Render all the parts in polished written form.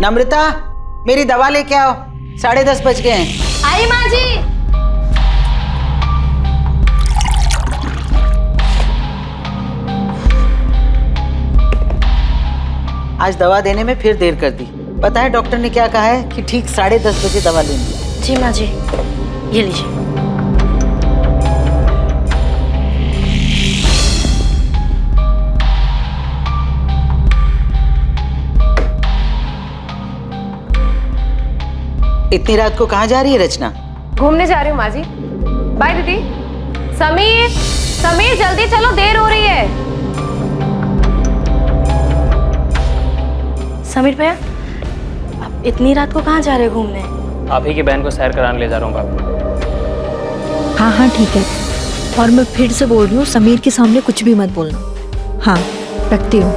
नम्रता, मेरी दवा लेके आओ। 10:30 बज गए हैं। आई माँ जी। आज दवा देने में फिर देर कर दी। पता है डॉक्टर ने क्या कहा है कि ठीक 10:30 बजे दवा लेनी। जी माँ जी, ये लीजिए। इतनी रात को कहाँ जा रही है रचना? घूमने जा रही हूँ माँ जी। बाय दीदी। समीर, समीर जल्दी चलो, देर हो रही है। समीर भैया, आप इतनी रात को कहाँ जा रहे हो घूमने? आप ही की बहन को सैर कराने ले जा रहा हूँ बाबू। हाँ हाँ ठीक है। और मैं फिर से बोल रही हूँ, समीर के सामने कुछ भी मत बोलना। हाँ, रखती हूँ।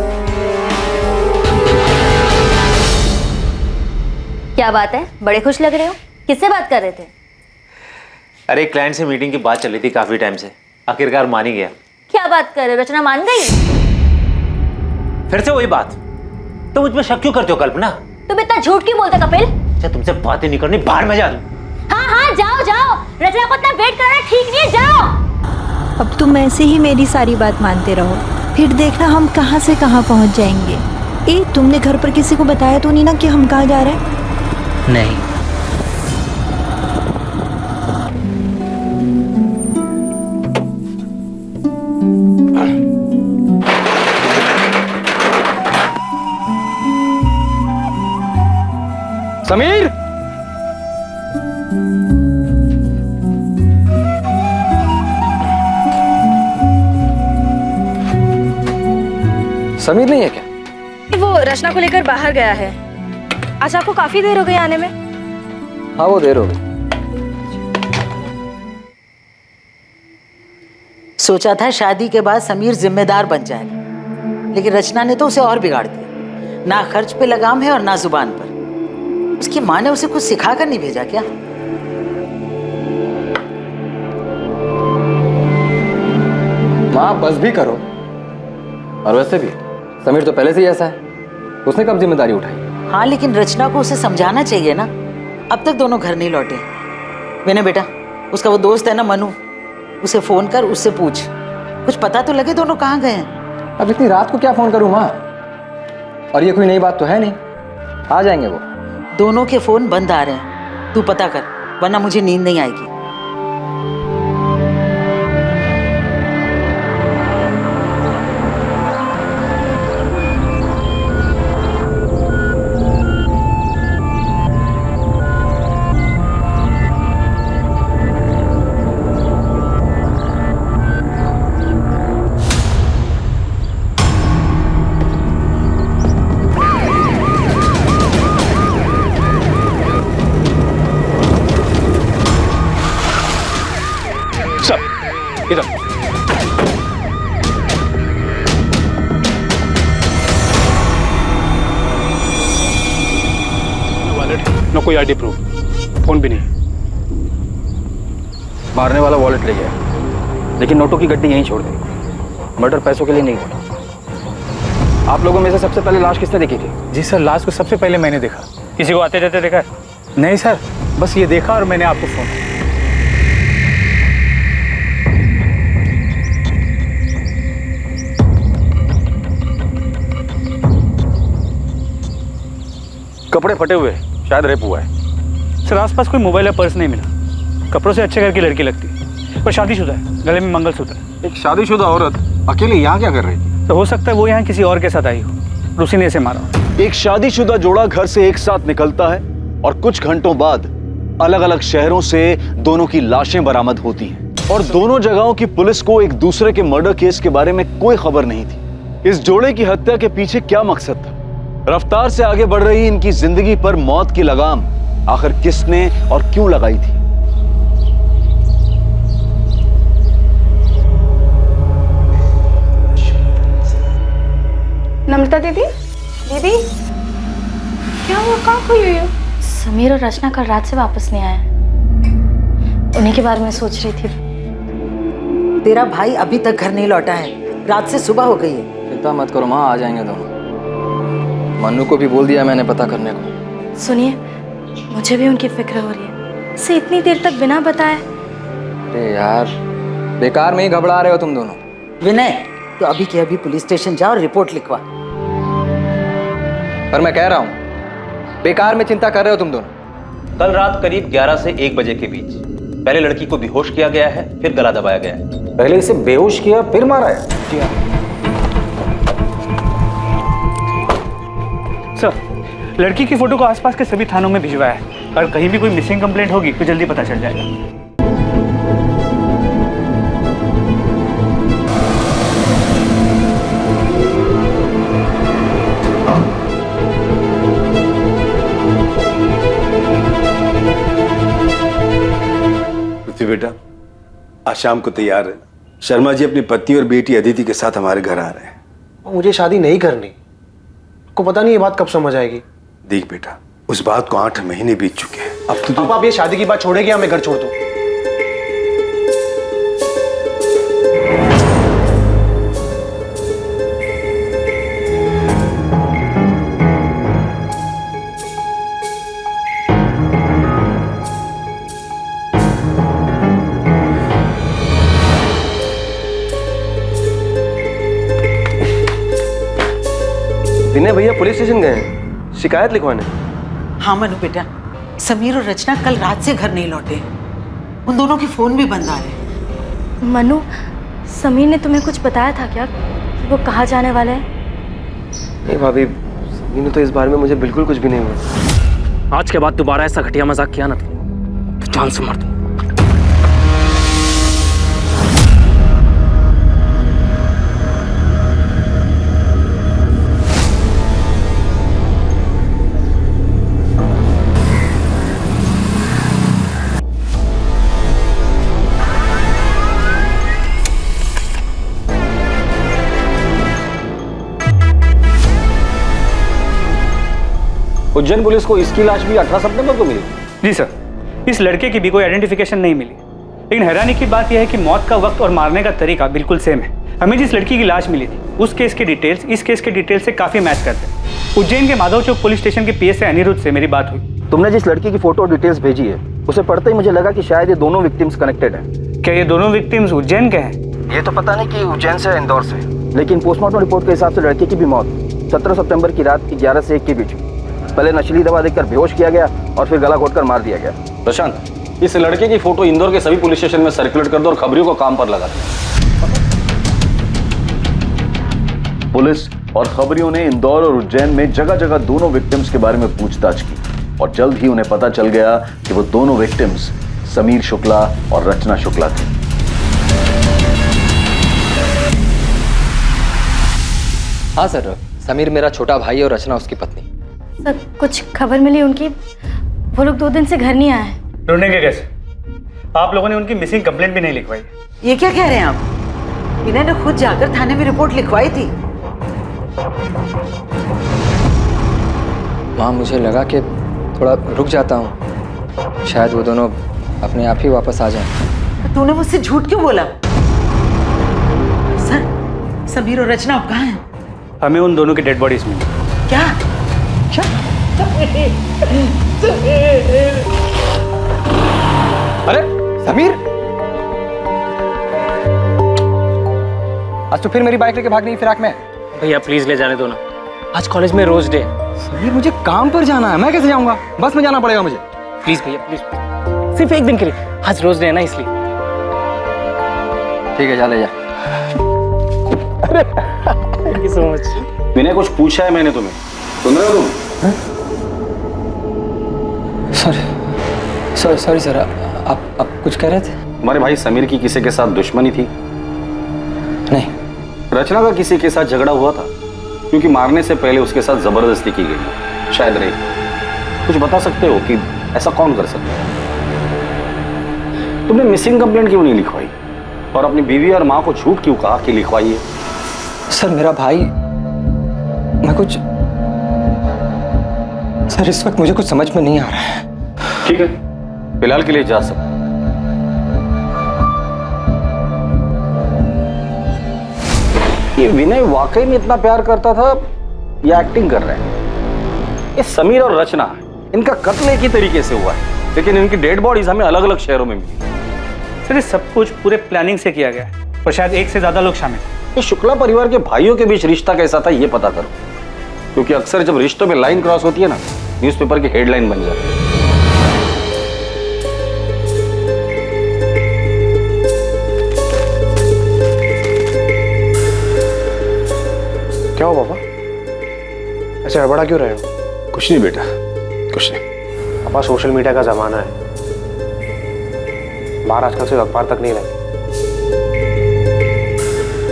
क्या बात है, बड़े खुश लग रहे हो? किससे बात कर रहे थे? अरे क्लाइंट से मीटिंग की बात चल रही थी काफी टाइम से, आखिरकार मान ही गया। क्या बात कर रहे हो? रचना मान गई? फिर से वही बात। तो मुझ पर शक क्यों करते हो कल्पना? तुम इतना झूठ क्यों बोलते कपिल? अच्छा तुमसे बातें नहीं करनी, बाहर में जा दूं। हाँ हाँ, जाओ जाओ, रचना को इतना वेट करना ठीक नहीं है, जाओ। अब तुम ऐसे ही मेरी सारी बात मानते रहो, फिर देखना हम कहाँ से कहाँ पहुँच जाएंगे। तुमने घर पर किसी को बताया तो नहीं ना कि हम कहाँ जा रहे हैं? नहीं। समीर, समीर नहीं है क्या? वो रचना को लेकर बाहर गया है। आज आपको काफी देर हो गई आने में। हाँ वो देर हो गई। सोचा था शादी के बाद समीर जिम्मेदार बन जाएगा, लेकिन रचना ने तो उसे और बिगाड़ दिया। ना खर्च पे लगाम है और ना जुबान पर। उसकी माँ ने उसे कुछ सिखा कर नहीं भेजा क्या? माँ बस भी करो। और वैसे भी समीर तो पहले से ही ऐसा है, उसने कब जिम्मेदारी उठाई? हाँ, लेकिन रचना को उसे समझाना चाहिए ना। अब तक दोनों घर नहीं लौटे। मैंने बेटा, उसका वो दोस्त है ना मनु, उसे फोन कर, उससे पूछ, कुछ पता तो लगे दोनों कहाँ गए हैं। अब इतनी रात को क्या फोन करूँ माँ? और ये कोई नई बात तो है नहीं, आ जाएंगे वो। दोनों के फोन बंद आ रहे हैं, तू पता कर, वरना मुझे नींद नहीं आएगी। इधर वॉलेट, ना कोई आईडी प्रूफ, फोन भी नहीं। मारने वाला वॉलेट ले गया, लेकिन नोटों की गड्डी यहीं छोड़ दी। मर्डर पैसों के लिए नहीं हुआ। आप लोगों में से सबसे पहले लाश किसने देखी थी? जी सर, लाश को सबसे पहले मैंने देखा। किसी को आते जाते देखा है? नहीं सर, बस ये देखा और मैंने आपको फोन। कपड़े फटे हुए, शायद रेप हुआ है। सर आसपास कोई मोबाइल या पर्स नहीं मिला। कपड़ों से अच्छे घर की लड़की लगती है, पर शादीशुदा है, गले में मंगलसूत्र है। एक शादीशुदा औरत अकेले यहाँ क्या कर रही थी? तो हो सकता है वो यहाँ किसी और के साथ आई हो, उसी ने इसे मारा हो। एक शादीशुदा जोड़ा घर से एक साथ निकलता है और कुछ घंटों बाद अलग अलग शहरों से दोनों की लाशें बरामद होती हैं और दोनों जगहों की पुलिस को एक दूसरे के मर्डर केस के बारे में कोई खबर नहीं थी। इस जोड़े की हत्या के पीछे क्या मकसद था? रफ्तार से आगे बढ़ रही इनकी जिंदगी पर मौत की लगाम आखिर किसने और क्यों लगाई थी? नम्रता दीदी, दीदी क्या हुआ, कहाँ खोई हुई हो? समीर और रचना कल रात से वापस नहीं आए, उन्हीं के बारे में सोच रही थी। तेरा भाई अभी तक घर नहीं लौटा है। रात से सुबह हो गई है। चिंता मत करो माँ, आ जाएंगे दोनों। मन्नू को भी बोल दिया मैंने पता करने को। सुनिए, मुझे भी उनकी फिक्र हो रही है। इसे इतनी देर तक बिना बताए। अरे यार, बेकार में ही घबरा रहे हो तुम दोनों। विनय, तो अभी के अभी पुलिस स्टेशन जाओ और रिपोर्ट लिखवा। पर मैं कह रहा हूँ, बेकार में चिंता कर रहे हो तुम दोनों। कल रात करीब 11 से 1 बजे के बीच पहले लड़की को बेहोश किया गया है, फिर गला दबाया गया है। पहले इसे बेहोश किया फिर मारा है। सर, लड़की की फोटो को आसपास के सभी थानों में भिजवाया है और कहीं भी कोई मिसिंग कंप्लेंट होगी तो जल्दी पता चल जाएगा। पृथ्वी बेटा, आज शाम को तैयार है। शर्मा जी अपनी पत्नी और बेटी अदिति के साथ हमारे घर आ रहे हैं। मुझे शादी नहीं करनी। को पता नहीं ये बात कब समझ आएगी। देख बेटा, उस बात को 8 महीने बीत चुके हैं। अब तो आप ये शादी की बात छोड़ेगी या मैं घर छोड़ दूं? विनय भैया पुलिस स्टेशन गए हैं शिकायत लिखवाने। हाँ मनु बेटा, समीर और रचना कल रात से घर नहीं लौटे। उन दोनों के फोन भी बंद आ रहे। मनु, समीर ने तुम्हें कुछ बताया था क्या कि वो कहाँ जाने वाले हैं? नहीं भाभी, समीर ने तो इस बारे में मुझे बिल्कुल कुछ भी नहीं हुआ। आज के बाद दोबारा ऐसा घटिया मजाक किया ना तो जान से मार दूं। उज्जैन पुलिस को इसकी लाश भी 18 सितंबर को मिली। जी सर, इस लड़के की भी कोई आइडेंटिफिकेशन नहीं मिली, लेकिन हैरानी की बात यह है कि मौत का वक्त और मारने का तरीका बिल्कुल सेम है। हमें जिस लड़की की लाश मिली थी उस केस के डिटेल्स इस केस के डिटेल्स से काफी मैच करते हैं। उज्जैन के माधव चौक पुलिस स्टेशन के पीएसए अनिरुद्ध से मेरी बात हुई। तुमने जिस लड़की की फोटो और डिटेल्स भेजी है उसे पढ़ते ही मुझे लगा कि शायद ये दोनों विक्टिम्स कनेक्टेड हैं। क्या ये दोनों विक्टिम्स उज्जैन के हैं? ये तो पता नहीं कि उज्जैन से इंदौर से, लेकिन पोस्टमार्टम रिपोर्ट के हिसाब से लड़के की भी मौत 17 सितंबर की रात की 11 से 1 के बीच। पहले नशीली दवा देकर बेहोश किया गया और फिर गला घोटकर मार दिया गया। प्रशांत, इस लड़के की फोटो इंदौर के सभी पुलिस स्टेशन में सर्कुलेट कर दो और खबरियों को काम पर लगा दो। पुलिस और खबरियों ने इंदौर और उज्जैन में जगह जगह दोनों विक्टिम्स के बारे में पूछताछ की और जल्द ही उन्हें पता चल गया कि वो दोनों विक्टिम्स समीर शुक्ला और रचना शुक्ला थे। हाँ सर, समीर मेरा छोटा भाई और रचना उसकी पत्नी। सर, कुछ खबर मिली उनकी? वो लोग 2 दिन से घर नहीं आए हैं। ढूंढेंगे कैसे? आप लोगों ने उनकी मिसिंग कंप्लेंट भी नहीं लिखवाई। ये क्या कह रहे हैं आप? विनय ने खुद जाकर थाने में रिपोर्ट लिखवाई थी। माँ, मुझे लगा कि थोड़ा रुक जाता हूँ, शायद वो दोनों अपने आप ही वापस आ जाएं। तूने मुझसे झूठ क्यों बोला? सर, समीर और रचना अब कहाँ हैं? हमें उन दोनों की डेड बॉडीज मिली। क्या? अरे समीर, आज तो फिर मेरी बाइक लेके भागने की फिराक में। भैया प्लीज ले जाने दो ना, आज कॉलेज में रोज डे। समीर, मुझे काम पर जाना है, मैं कैसे जाऊंगा? बस में जाना पड़ेगा मुझे। प्लीज भैया प्लीज, सिर्फ एक दिन के लिए, आज रोज डे है ना इसलिए। ठीक है, जा ले जा। Thank you so much. Vinay, कुछ पूछा है मैंने तुम्हें, सुन रहे हो तुम? सॉरी सर, आप कुछ कह रहे थे? तुम्हारे भाई समीर की किसी के साथ दुश्मनी थी? नहीं। रचना का किसी के साथ झगड़ा हुआ था? क्योंकि मारने से पहले उसके साथ जबरदस्ती की गई, शायद रही। कुछ बता सकते हो कि ऐसा कौन कर सकता है? तुमने मिसिंग कंप्लेंट क्यों नहीं लिखवाई और अपनी बीवी और माँ को झूठ क्यों कहा कि लिखवाई है? सर, मेरा भाई, मैं कुछ, सर इस वक्त मुझे कुछ समझ में नहीं आ रहा है। ठीक है, फिलहाल के लिए जा सकते। ये विनय वाकई में इतना प्यार करता था या एक्टिंग कर रहे हैं? ये समीर और रचना, इनका कत्ल एक ही तरीके से हुआ है, लेकिन इनकी डेड बॉडीज हमें अलग अलग शहरों में मिली। सर ये सब कुछ पूरे प्लानिंग से किया गया है और शायद एक से ज्यादा लोग शामिल हैं। ये शुक्ला परिवार के भाइयों के बीच रिश्ता कैसा था ये पता करो, क्योंकि अक्सर जब रिश्तों में लाइन क्रॉस होती है ना, न्यूज़पेपर की हेडलाइन बन जाती है। क्या हो पापा, ऐसे हड़बड़ा क्यों रहे हो? कुछ नहीं बेटा, कुछ नहीं। पापा सोशल मीडिया का जमाना है, बाहर आजकल से अखबार तक नहीं रहते।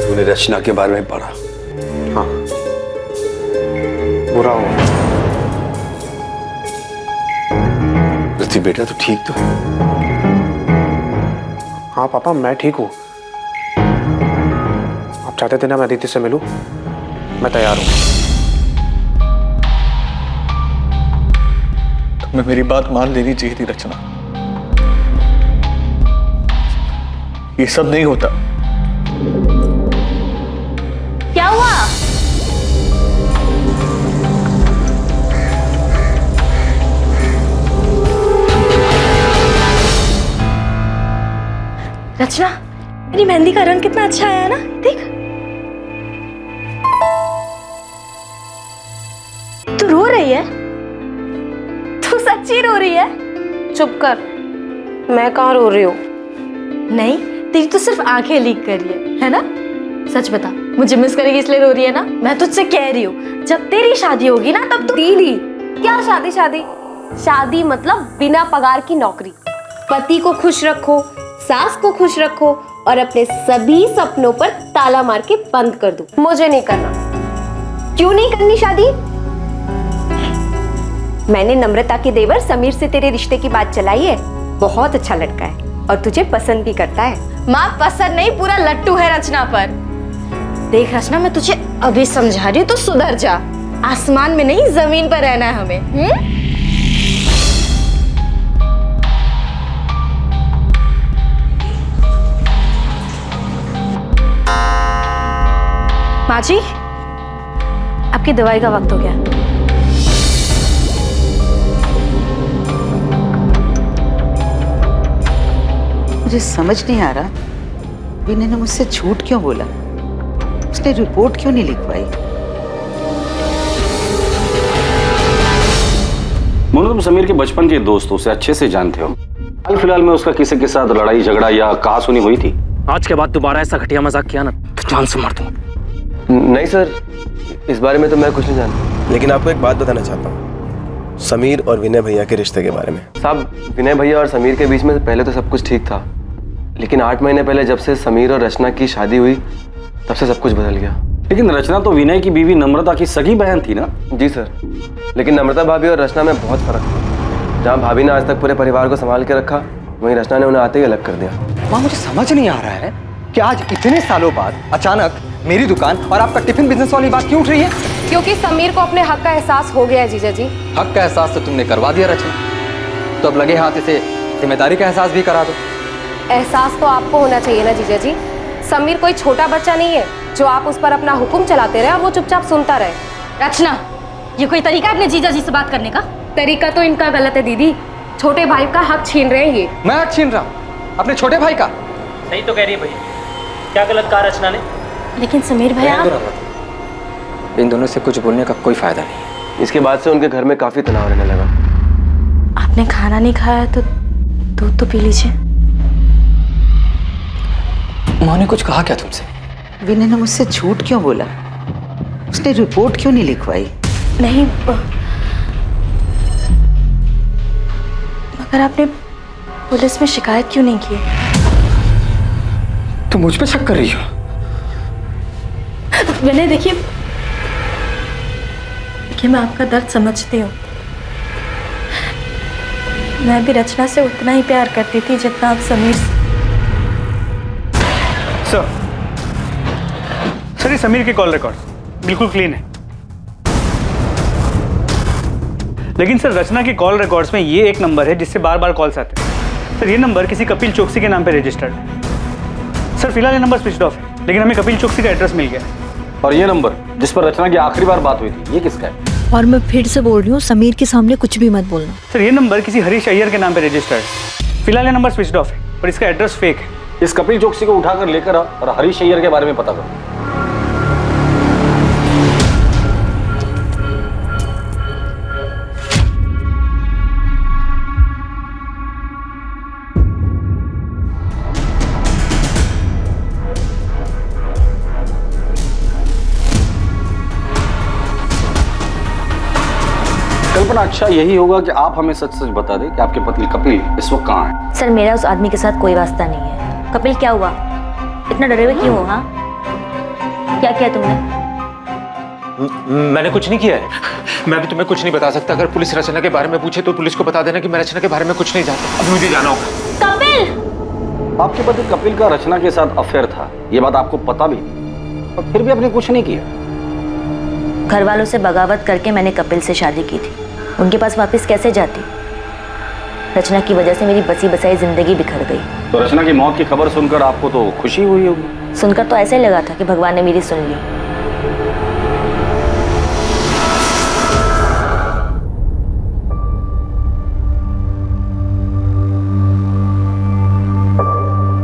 तूने रचना के बारे में पढ़ा? हाँ, बुरा हो। पृथ्वी बेटा तू ठीक तो है? हाँ पापा मैं ठीक हूँ। आप चाहते थे ना मैं अदिति से मिलूं, मैं तैयार हूँ। तुम्हें मेरी बात मान लेनी चाहिए थी रचना। ये सब नहीं होता। क्या हुआ? रचना, मेरी मेहंदी का रंग कितना अच्छा आया है ना, देख। तू रो रही है? तू सच्ची रो रही है? चुप कर, मैं कहाँ रो रही हूँ? नहीं, तेरी तो सिर्फ आंखें लीक कर रही है ना? सच बता, मुझे मिस करेगी इसलिए रो रही है ना? मैं तुझसे कह रही हूँ, जब तेरी शादी होगी ना तब तू। दीदी, क्या शादी? शादी मतलब बिना पगार की नौकरी। पति को खुश रखो, सास को खुश रखो और अपने सभी सपनों पर ताला मार के बंद कर दो। मुझे नहीं करना। क्यों नहीं करनी शादी? मैंने नम्रता के देवर समीर से तेरे रिश्ते की बात चलाई है। बहुत अच्छा लड़का है और तुझे पसंद भी करता है। माँ पसंद नहीं, पूरा लट्टू है रचना पर। देख रचना, मैं तुझे अभी समझा रही हूँ, तो सुधर जा। आसमान में नहीं जमीन पर रहना है हमें। माँ जी, आपकी दवाई का वक्त हो गया। मुझे समझ नहीं आ रहा, विनय ने मुझसे झूठ क्यों बोला? उसने रिपोर्ट क्यों नहीं लिखवाई? मोनू, तुम समीर के बचपन के दोस्त हो, उसे अच्छे से जानते हो। हाल फिलहाल में उसका किसी के साथ लड़ाई झगड़ा या कहासुनी हुई थी? आज के बाद दोबारा ऐसा घटिया मजाक किया ना तो जान से मार दूंगा। नहीं सर, इस बारे में तो मैं कुछ नहीं जानता। लेकिन आपको एक बात बताना चाहता हूँ, समीर और विनय भैया के रिश्ते के बारे में। साहब, विनय भैया और समीर के बीच में पहले तो सब कुछ ठीक था, लेकिन 8 महीने पहले जब से समीर और रचना की शादी हुई तब से सब कुछ बदल गया। लेकिन रचना तो विनय की बीवी नम्रता की सगी बहन थी ना? जी सर, लेकिन नम्रता भाभी और रचना में बहुत फर्क था। जहाँ भाभी ने आज तक पूरे परिवार को संभाल के रखा, वहीं रचना ने उन्हें आते ही अलग कर दिया। माँ, मुझे समझ नहीं आ रहा है कि आज इतने सालों बाद अचानक मेरी दुकान और आपका टिफिन बिजनेस वाली बात क्यों उठ रही है? क्योंकि समीर को अपने हक का एहसास हो गया है जीजा जी। हक का एहसास तो तुमने करवा दिया रचना, तो अब लगे हाथ इसे जिम्मेदारी का एहसास भी करा दो। एहसास तो आपको होना चाहिए ना जीजा जी। समीर कोई छोटा बच्चा नहीं है जो आप उस पर अपना हुक्म चलाते रहे और वो चुपचाप सुनता रहे। रचना, ये कोई तरीका है अपने जीजा जी से बात करने का? तरीका तो इनका गलत है दीदी। छोटे भाई का हक छीन रहे हैं ये। मैं हक छीन रहा हूँ अपने छोटे भाई का? सही तो कह रही है भैया, क्या गलत कहा रचना ने? लेकिन समीर भैया, इन दोनों से कुछ बोलने का कोई फायदा नहीं। इसके बाद से उनके घर में काफी तनाव रहने लगा। आपने खाना नहीं खाया तो दूध तो पी लीजिए। माँ ने कुछ कहा क्या तुमसे? विनय ने मुझसे झूठ क्यों बोला? उसने रिपोर्ट क्यों नहीं लिखवाई? नहीं, मगर आपने पुलिस में शिकायत क्यों नहीं की? तुम मुझ पे शक कर रही हो? विनय, देखिए मैं आपका दर्द समझती हूँ। मैं भी रचना से उतना ही प्यार करती थी जितना आप समीर से। सर ये समीर के कॉल रिकॉर्ड बिल्कुल क्लीन है, लेकिन सर रचना के कॉल रिकॉर्ड्स में ये एक नंबर है जिससे बार बार कॉल्स आते हैं। सर ये नंबर किसी कपिल चौकसी के नाम पे रजिस्टर्ड है। सर फिलहाल ये नंबर स्विच ऑफ है, लेकिन हमें कपिल चौकसी का एड्रेस मिल गया है। और ये नंबर जिस पर रचना की आखिरी बार बात हुई थी, ये किसका है? और मैं फिर से बोल रही हूँ, समीर के सामने कुछ भी मत बोलना। सर ये नंबर किसी हरीश अय्यर के नाम पे रजिस्टर्ड है। फिलहाल ये नंबर स्विच ऑफ है और इसका एड्रेस फेक है। इस कपिल चौकसी को उठाकर लेकर आ और हरीश अय्यर के बारे में पता करो। कल्पना, अच्छा यही होगा कि आप हमें सच सच बता दें कि आपके पति कपिल इस वक्त कहाँ है? सर मेरा उस आदमी के साथ कोई वास्ता नहीं है। कपिल क्या हुआ, इतना डरे हुए क्यों हो? हाँ, क्या किया तुमने? मैंने कुछ नहीं किया है। मैं भी तुम्हें कुछ नहीं बता सकता। अगर पुलिस रचना के बारे में पूछे तो पुलिस को बता देना कि मैं रचना के बारे में कुछ नहीं जानता। अब मुझे जाना होगा। कपिल! आपके पति कपिल का रचना के साथ अफेयर था, ये बात आपको पता भी थी और फिर भी आपने कुछ नहीं किया। घर वालों से बगावत करके मैंने कपिल से शादी की थी। उनके पास वापस कैसे जाती? रचना की वजह से मेरी बसी बसाई जिंदगी बिखर गई। तो रचना की मौत की खबर सुनकर आपको तो खुशी हुई होगी? सुनकर तो ऐसे लगा था कि भगवान ने मेरी सुन ली।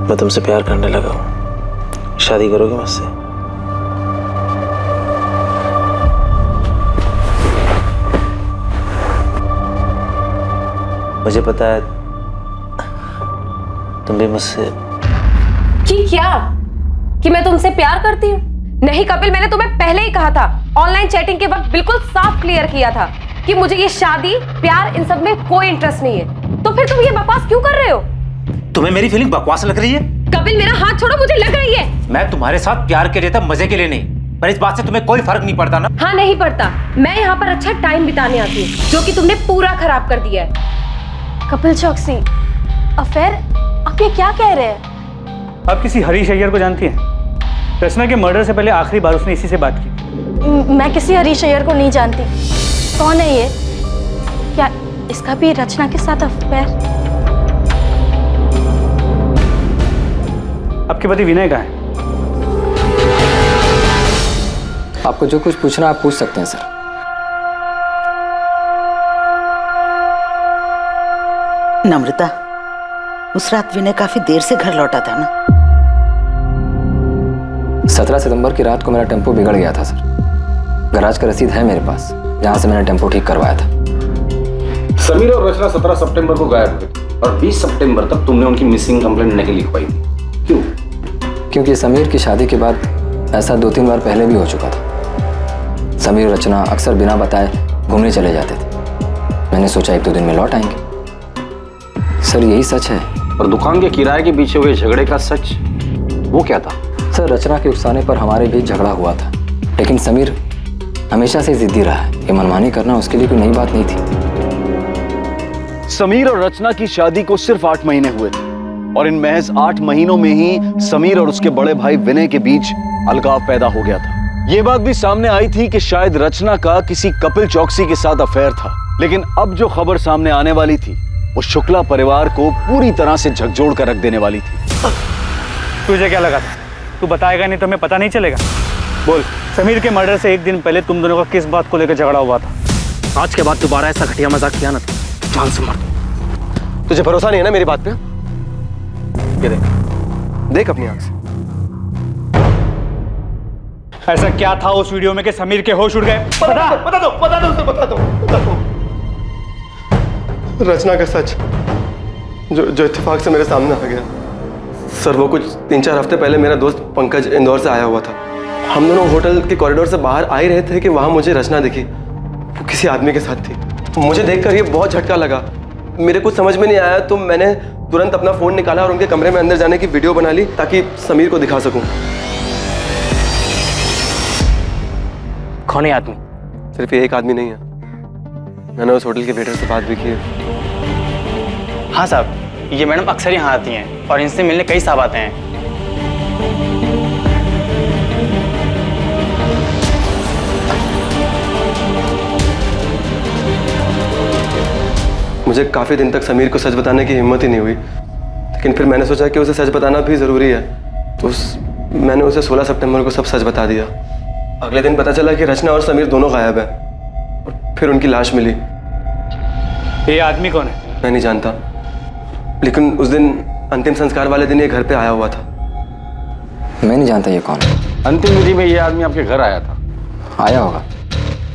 मैं तुमसे प्यार करने लगा हूँ, शादी करोगे मुझसे? मुझे पता है तुम भी मुझसे। कि क्या? कि मैं तुमसे प्यार करती हूँ? नहीं कपिल, मैंने तुम्हें पहले ही कहा था, ऑनलाइन चैटिंग के वक्त बिल्कुल साफ क्लियर किया था कि मुझे ये शादी प्यार इन सब में कोई इंटरेस्ट नहीं है। तो फिर तुम ये बकवास क्यों कर रहे हो? तुम्हें मेरी फीलिंग बकवास लग रही है? कपिल मेरा हाथ छोड़ो, मुझे लग रही है। मैं तुम्हारे साथ प्यार के लिए था, मजे के लिए नहीं। पर इस बात से तुम्हें कोई फर्क नहीं पड़ता ना? हाँ नहीं पड़ता। मैं यहाँ पर अच्छा टाइम बिताने आती हूँ, जो कि तुमने पूरा खराब कर दिया है। कपिल चौकसी, अफेयर? आप ये क्या कह रहे हैं? आप किसी हरीश अय्यर को जानती हैं? रचना के मर्डर से पहले आखिरी बार उसने इसी से बात की। मैं किसी हरीश अय्यर को नहीं जानती। कौन है ये? क्या इसका भी रचना के साथ अफेयर? आपके पति विनय कहाँ है? आपको जो कुछ पूछना आप पूछ सकते हैं सर। नम्रता, उस रात विनय काफी देर से घर लौटा था ना? 17 सितंबर की रात को मेरा टेम्पो बिगड़ गया था सर। गैराज का रसीद है मेरे पास, जहां से मैंने टेम्पो ठीक करवाया था। समीर और रचना 17 सितंबर को गायब हुए थे और 20 सितंबर तक तुमने उनकी मिसिंग कंप्लेंट नहीं लिखवाई थी। क्यों? क्योंकि समीर की शादी के बाद ऐसा 2-3 बार पहले भी हो चुका था। समीर और रचना अक्सर बिना बताए घूमने चले जाते थे। मैंने सोचा 1-2 दिन में लौट आएंगे। सर यही सच है। और दुकान के किराए के पीछे हुए झगड़े का सच, वो क्या था? सर रचना के उकसाने पर हमारे बीच झगड़ा हुआ था, लेकिन समीर हमेशा से जिद्दी रहा है। ये मनमानी करना उसके लिए कोई नई बात नहीं थी। समीर और रचना की शादी को सिर्फ 8 महीने हुए थे और इन महज 8 महीनों में ही समीर और उसके बड़े भाई विनय के बीच अलगाव पैदा हो गया था। ये बात भी सामने आई थी कि शायद रचना का किसी कपिल चौकसी के साथ अफेयर था, लेकिन अब जो खबर सामने आने वाली थी वो शुक्ला परिवार को पूरी तरह से झकझोर कर रख देने वाली थी। तुझे क्या लगा था? तू बताएगा नहीं तो हमें पता नहीं चलेगा? बोल, समीर के मर्डर से 1 दिन पहले तुम दोनों का किस बात को लेकर झगड़ा हुआ था? आज के बाद दोबारा ऐसा घटिया मजाक किया ना तो जान से मार दूं। तुझे भरोसा नहीं है ना मेरी बात पे? ये देख अपनी आंख से। ऐसा क्या था उस वीडियो में कि समीर के होश उड़ गए? बता दो। रचना का सच जो इत्तेफाक से मेरे सामने आ गया। सर वो कुछ 3-4 हफ्ते पहले मेरा दोस्त पंकज इंदौर से आया हुआ था। हम दोनों होटल के कॉरिडोर से बाहर आ ही रहे थे कि वहां मुझे रचना दिखी। वो किसी आदमी के साथ थी। मुझे देखकर ये बहुत झटका लगा। मेरे कुछ समझ में नहीं आया तो मैंने तुरंत अपना फोन निकाला और उनके कमरे में अंदर जाने की वीडियो बना ली ताकि समीर को दिखा सकूं। कौन है आदमी? सिर्फ ये एक आदमी नहीं है, मैंने उस होटल के वेटर से बात भी की है। हाँ साहब, ये मैडम अक्सर यहाँ आती हैं और इनसे मिलने कई साहब आते हैं। मुझे काफ़ी दिन तक समीर को सच बताने की हिम्मत ही नहीं हुई, लेकिन फिर मैंने सोचा कि उसे सच बताना भी ज़रूरी है, तो मैंने उसे 16 सितंबर को सब सच बता दिया। अगले दिन पता चला कि रचना और समीर दोनों गायब है और फिर उनकी लाश मिली। ये आदमी कौन है? मैं नहीं जानता, लेकिन उस दिन अंतिम संस्कार वाले दिन ये घर पे आया हुआ था। मैं नहीं जानता ये कौन है। अंतिम विधि में ये आदमी आपके घर आया था? आया होगा,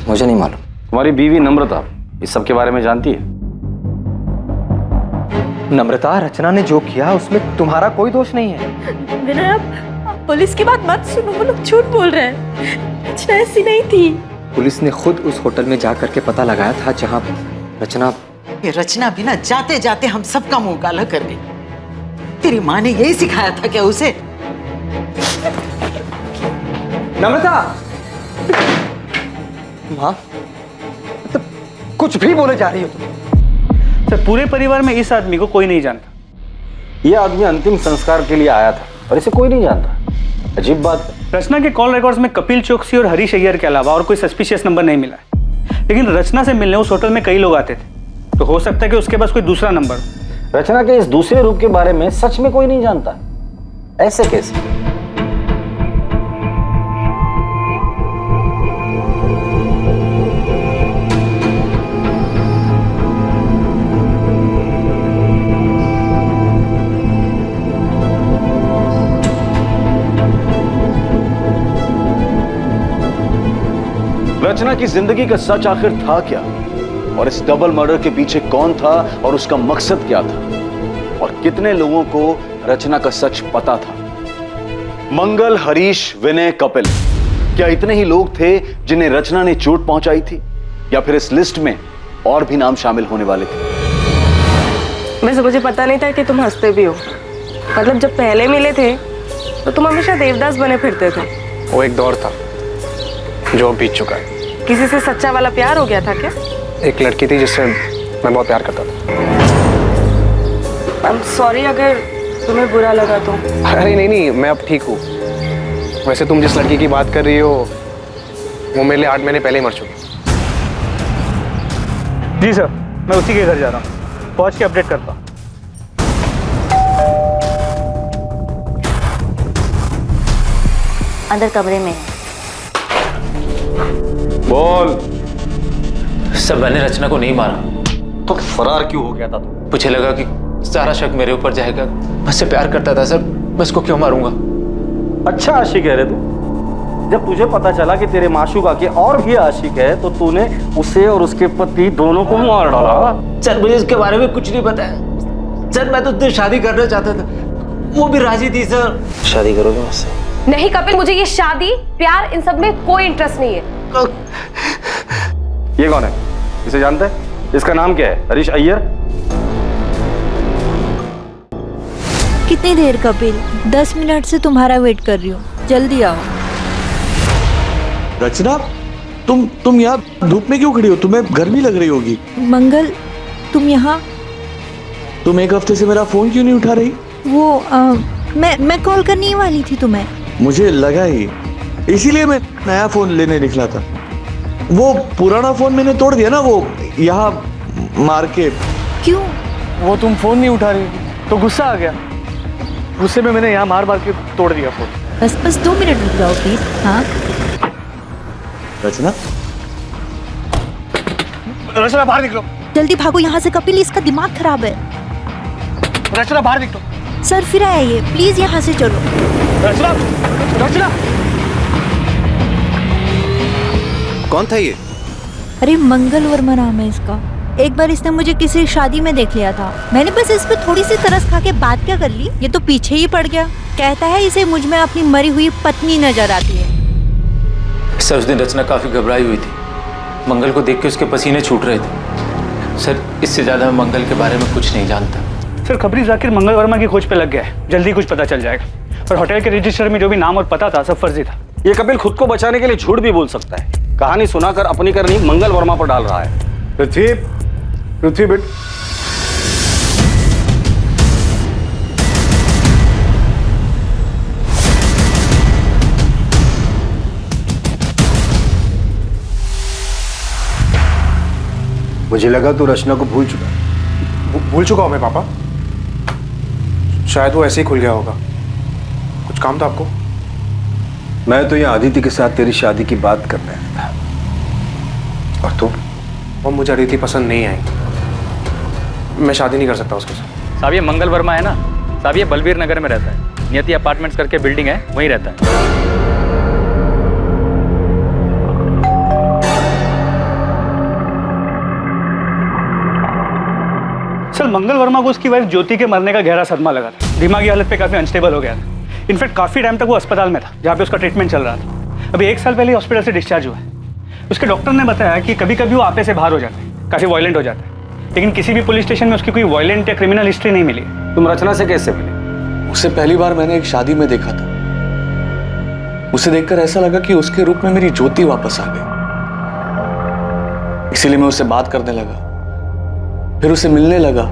मुझे नहीं मालूम। तुम्हारी बीवी नम्रता इस सब के बारे में जानती है? नम्रता, रचना ने जो किया उसमें तुम्हारा कोई दोष नहीं है। विनय, आप पुलिस की बात मत सुनो, वो लोग झूठ बोल रहे हैं। रचना ऐसी नहीं थी। पुलिस ने खुद उस होटल में जा करके पता लगाया था जहां रचना। ये रचना भी ना जाते जाते हम सबका मुंह काला कर गई। तेरी माँ ने यही सिखाया था क्या उसे? नम्रता, माँ, तो कुछ भी बोले जा रही हो तुम। सर, पूरे परिवार में इस आदमी को कोई नहीं जानता। ये आदमी अंतिम संस्कार के लिए आया था और इसे कोई नहीं जानता। अजीब बात है। रचना के कॉल रिकॉर्ड्स में कपिल चौकसी और हरीश अय्यर के अलावा और कोई सस्पिशियस नंबर नहीं मिला है। लेकिन रचना से मिलने उस होटल में कई लोग आते थे, तो हो सकता है कि उसके पास कोई दूसरा नंबर। रचना के इस दूसरे रूप के बारे में सच में कोई नहीं जानता। ऐसे कैसे? रचना की जिंदगी का सच आखिर था क्या, और इस डबल मर्डर के पीछे कौन था और उसका मकसद क्या था, और कितने लोगों को रचना का सच पता था? मंगल, हरीश, विनय, कपिल, क्या इतने ही लोग थे जिन्हें रचना ने चोट पहुंचाई थी, या फिर इस लिस्ट में और भी नाम शामिल होने वाले थे? वैसे मुझे पता नहीं था कि तुम हंसते भी हो। मतलब जब पहले मिले थे तो तुम हमेशा देवदास बने फिरते थे। वो एक दौर था जो बीत चुका है। किसी से सच्चा वाला प्यार हो गया था क्या? एक लड़की थी जिससे मैं बहुत प्यार करता था। आई एम सॉरी अगर तुम्हें बुरा लगा तो। अरे नहीं, मैं अब ठीक हूँ। वैसे तुम जिस लड़की की बात कर रही हो वो मेरे लिए 8 महीने पहले ही मर चुकी। जी सर, मैं उसी के घर जा रहा हूँ, पहुँच के अपडेट करता हूँ। अंदर कमरे में है। बोल। सर, मैंने रचना को नहीं मारा। तो फरार क्यों हो गया था तू? मुझे लगा कि सारा शक मेरे ऊपर जाएगा। मैं उससे प्यार करता था सर, मैं उसको क्यों मारूंगा? अच्छा आशिक है रे तू। जब तुझे पता चला कि तेरे माशूका के और भी आशिक है तो तूने उसे और उसके पति दोनों को मार डाला। सर, मुझे इसके बारे में कुछ नहीं पता है सर। मैं तो उससे शादी करना चाहता था, वो भी राजी थी सर। शादी करोगे मुझसे? नहीं कपिल, मुझे ये शादी प्यार इन सब में कोई इंटरेस्ट नहीं है। ये कौन है? इसे जानते हैं? इसका नाम क्या है? हरीश अय्यर। कितनी देर कपिल? 10 मिनट से तुम्हारा वेट कर रही हूँ, जल्दी आओ। रचना, तुम यहाँ धूप में क्यों खड़ी हो? तुम्हें गर्मी लग रही होगी। मंगल, तुम यहाँ? तुम एक हफ्ते से मेरा फोन क्यों नहीं उठा रही? वो मैं कॉल करने ही वाली थी तुम्हें। मुझे लगा ही, इसीलिए मैं नया फोन लेने निकला था। वो पुराना फोन मैंने तोड़ दिया ना, वो यहाँ मार के। क्यों? वो तुम फोन नहीं उठा रही तो गुस्सा आ गया, गुस्से में मैंने यहाँ मार मार के तोड़ दिया फोन। बस 2 मिनट रुक जाओ प्लीज। हाँ रचना, रचना बाहर निकलो, जल्दी भागो यहाँ से कपिल, इसका दिमाग खराब है। रचना बाहर निकलो। सर फिर आया ये, प्लीज यहाँ से चलो। रचना, रचना। कौन था ये? अरे मंगल वर्मा नाम है इसका। एक बार इसने मुझे किसी शादी में देख लिया था, मैंने बस इस पे थोड़ी सी तरस खा के बात क्या कर ली, ये तो पीछे ही पड़ गया। कहता है इसे मुझ में अपनी मरी हुई पत्नी नजर आती है। सर, उस दिन रचना काफी घबराई हुई थी। मंगल को देख के उसके पसीने छूट रहे थे। सर, इससे ज्यादा मैं मंगल के बारे में कुछ नहीं जानता। सर, खबरी जाकिर मंगल वर्मा की खोज पे लग गया है, जल्दी कुछ पता चल जाएगा। और होटल के रजिस्टर में जो भी नाम और पता था सब फर्जी था। ये कपिल खुद को बचाने के लिए झूठ भी बोल सकता है। कहानी सुनाकर अपनी करनी मंगल वर्मा पर डाल रहा है। पृथ्वी बेट, मुझे लगा तू रचना को भूल चुका। भूल चुका हूँ मैं पापा। शायद वो ऐसे ही खुल गया होगा। कुछ काम था आपको? मैं तो यहाँ अदिति के साथ तेरी शादी की बात करने आया था। और तू? और मुझे अदिति पसंद नहीं आई। मैं शादी नहीं कर सकता उसके साथ। साहब ये मंगल वर्मा है ना, साहब ये बलबीर नगर में रहता है। नियति अपार्टमेंट्स करके बिल्डिंग है, वहीं रहता है। सर मंगल वर्मा को उसकी वाइफ ज्योति के मरने का गहरा सदमा लगा था। दिमागी हालत पे काफी अनस्टेबल हो गया था। इनफैक्ट काफी टाइम तक वो अस्पताल में था, जहाँ पे उसका ट्रीटमेंट चल रहा था। अभी 1 साल पहले हॉस्पिटल से डिस्चार्ज हुआ है। उसके डॉक्टर ने बताया कि कभी कभी वो आपे से बाहर हो जाता है, काफी वायलेंट हो जाता है, लेकिन किसी भी पुलिस स्टेशन में उसकी कोई वायलेंट या क्रिमिनल हिस्ट्री नहीं मिली। तुम रचना से कैसे मिले? उसे पहली बार मैंने एक शादी में देखा था। उसे देखकर ऐसा लगा कि उसके रूप में मेरी ज्योति वापस आ गई, इसीलिए मैं उससे बात करने लगा, फिर उसे मिलने लगा।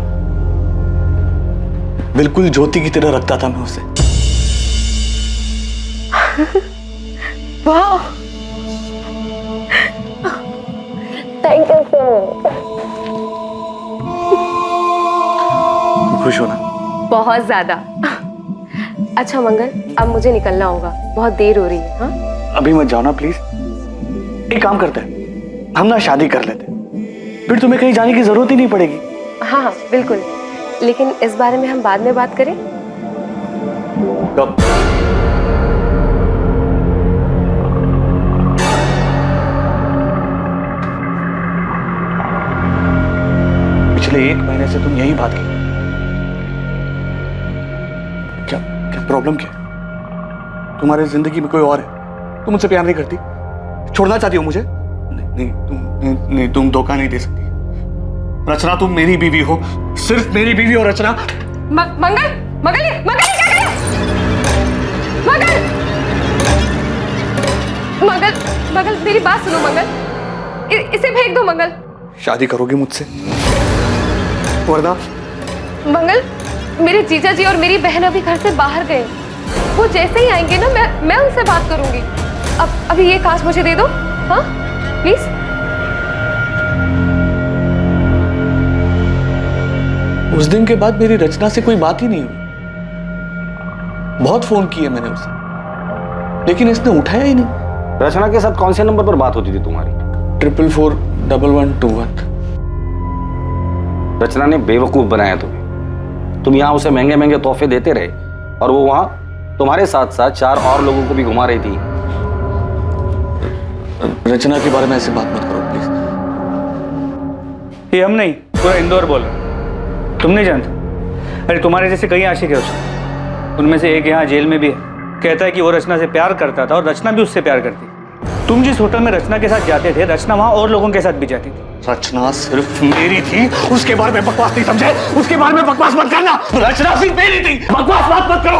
बिल्कुल ज्योति की तरह रखता था मैं उसे। वाह, थैंक यू सो मच। खुश हो ना? बहुत ज्यादा। अच्छा मंगल, अब मुझे निकलना होगा, बहुत देर हो रही है। हाँ अभी मत जाओ ना प्लीज। एक काम करते हैं, हम ना शादी कर लेते, फिर तुम्हें कहीं जाने की जरूरत ही नहीं पड़ेगी। हाँ हाँ बिल्कुल, लेकिन इस बारे में हम बाद में बात करें। कब? पिछले 1 महीने से तुम यही बात की। क्या क्या प्रॉब्लम क्या? तुम्हारी जिंदगी में कोई और है? तुम मुझसे प्यार नहीं करती? छोड़ना चाहती हो मुझे? नहीं, तुम धोखा नहीं दे सकती। रचना तुम मेरी बीवी हो, सिर्फ मेरी बीवी हो रचना। मंगल मंगल मंगल क्या कर? मंगल मंगल मंगल मेरी बात सुनो मंगल, इसे फेंक दो मंगल। शादी करोगी मुझसे वरना? मंगल, मेरे जीजा जी और मेरी बहन अभी घर से बाहर गए। वो जैसे ही आएंगे ना मैं उनसे बात करूंगी। अब अभी ये कांच मुझे दे दो, हाँ प्लीज। उस दिन के बाद मेरी रचना से कोई बात ही नहीं हुई। बहुत फोन किए मैंने उसे, लेकिन इसने उठाया ही नहीं। रचना के साथ कौन से नंबर पर बात होती थी तुम्हारी? 4441121। रचना ने बेवकूफ बनाया तुम्हें। तुम यहाँ उसे महंगे महंगे तोहफे देते रहे और वो वहां तुम्हारे साथ साथ 4 और लोगों को भी घुमा रही थी। रचना के बारे में ऐसे बात मत करो प्लीज। ये हम नहीं, पूरा इंदौर बोल रहा। तुम नहीं जानते? अरे तुम्हारे जैसे कई आशिक है उसके, उनमें से एक यहाँ जेल में भी है। कहता है कि वो रचना से प्यार करता था और रचना भी उससे प्यार करती। तुम जिस होटल में रचना के साथ जाते थे, रचना वहां और लोगों के साथ भी जाती थी। रचना सिर्फ मेरी थी, उसके बारे में बकवास नहीं समझे? उसके बारे में बकवास मत करना। रचना सिर्फ मेरी थी, बकवास बात मत करो।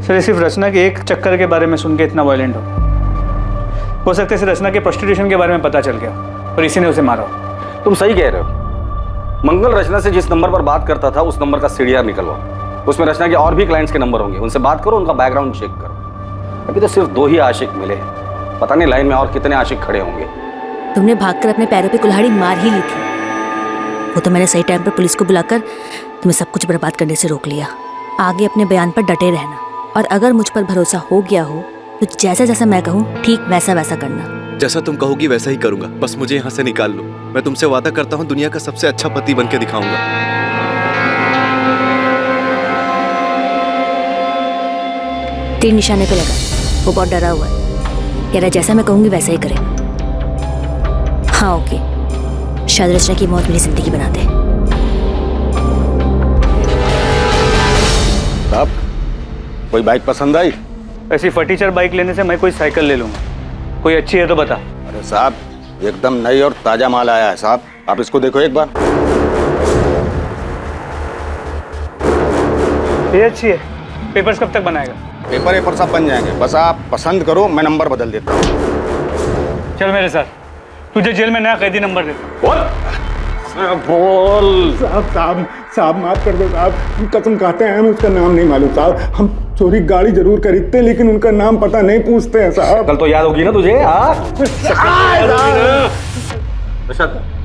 सर सिर्फ रचना के एक चक्कर के बारे में सुन के इतना वायलेंट हो सकता है रचना के प्रोस्टिट्यूशन के बारे में पता चल गया और इसी ने उसे मारा। तुम सही कह रहे हो। मंगल रचना से जिस नंबर पर बात करता था उस नंबर का सीडीआर निकलवा, उसमें रचना के और भी क्लाइंट्स के नंबर होंगे, उनसे बात करो, उनका बैकग्राउंड चेक करो। अभी तो सिर्फ 2 ही आशिक मिले हैं, पता नहीं लाइन में और कितने आशिक खड़े होंगे। तुमने भागकर अपने पैरों पे कुल्हाड़ी मार ही ली थी। वो तो मैंने सही टाइम पर पुलिस को बुलाकर तुम्हें सब कुछ बर्बाद करने से रोक लिया। आगे अपने बयान पर डटे रहना, और अगर मुझ पर भरोसा हो गया हो तो जैसा जैसा मैं कहूँ ठीक वैसा वैसा करना। जैसा तुम कहोगी वैसा ही करूंगा, बस मुझे यहाँ से निकाल लो। मैं तुमसे वादा करता हूँ दुनिया का सबसे अच्छा पति बन के दिखाऊंगा। तीर निशाने पे लगा, वो बहुत डरा हुआ है। कह रहा जैसा मैं कहूंगी वैसा ही करेगा। हाँ ओके, शायद रचना की मौत मेरी जिंदगी बना दे। साहब कोई बाइक पसंद आई? ऐसी फटीचर बाइक लेने से मैं कोई साइकिल ले लूंगा। कोई अच्छी है तो बता। अरे साहब एकदम नई और ताजा माल आया है साहब, आप इसको देखो एक बार। ये अच्छी है। पेपर्स कब तक बनाएगा? पेपर सब बन जाएंगे, बस आप पसंद करो, मैं नंबर बदल देता हूँ। चल मेरे साथ, तुझे जेल में नया कैदी नंबर देता। बोल। साहब माफ कर दो साहब, कसम खाते हैं हमें उसका नाम नहीं मालूम साहब। हम चोरी गाड़ी जरूर खरीदते लेकिन उनका नाम पता नहीं पूछते हैं साहब। कल तो याद होगी ना तुझे?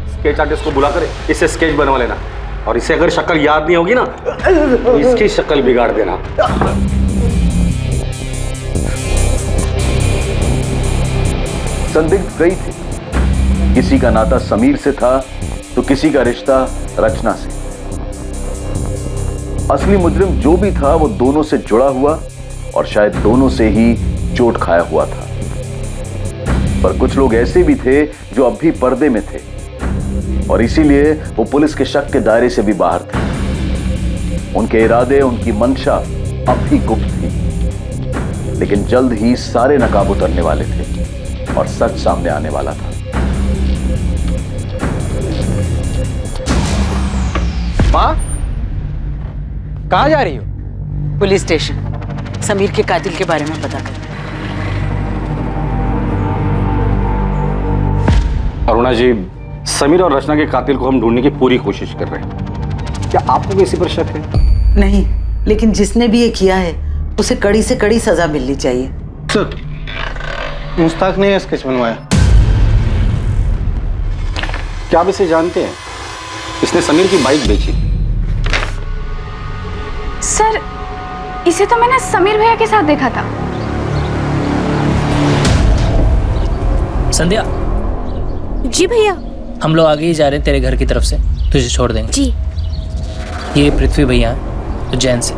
स्केच आर्टिस्ट को बुलाकर इससे स्केच बनवा लेना, और इसे अगर शक्ल याद नहीं होगी ना तो इसकी शक्ल बिगाड़ देना। संदिग्ध कई थे। किसी का नाता समीर से था तो किसी का रिश्ता रचना से। असली मुजरिम जो भी था वो दोनों से जुड़ा हुआ और शायद दोनों से ही चोट खाया हुआ था। पर कुछ लोग ऐसे भी थे जो अब भी पर्दे में थे और इसीलिए वो पुलिस के शक के दायरे से भी बाहर थे। उनके इरादे, उनकी मंशा अब भी गुप्त थी, लेकिन जल्द ही सारे नकाब उतरने वाले थे और सच सामने आने वाला था। माँ, कहाँ जा रही हो? पुलिस स्टेशन, समीर के कातिल के बारे में पता कर। अरुणा जी, समीर और रचना के कातिल को हम ढूंढने की पूरी कोशिश कर रहे हैं। क्या आपको किसी पर शक है? नहीं, लेकिन जिसने भी ये किया है उसे कड़ी से कड़ी सजा मिलनी चाहिए। सर, मुश्ताक ने स्केच बनवाया। क्या आप इसे जानते हैं? इसने समीर की बाइक बेची। सर, इसे तो मैंने समीर भैया के साथ देखा था। संध्या। जी भैया। हम लोग आगे ही जा रहे हैं तेरे घर की तरफ से, तुझे छोड़ देंगे। जी। ये पृथ्वी भैया उज्जैन से।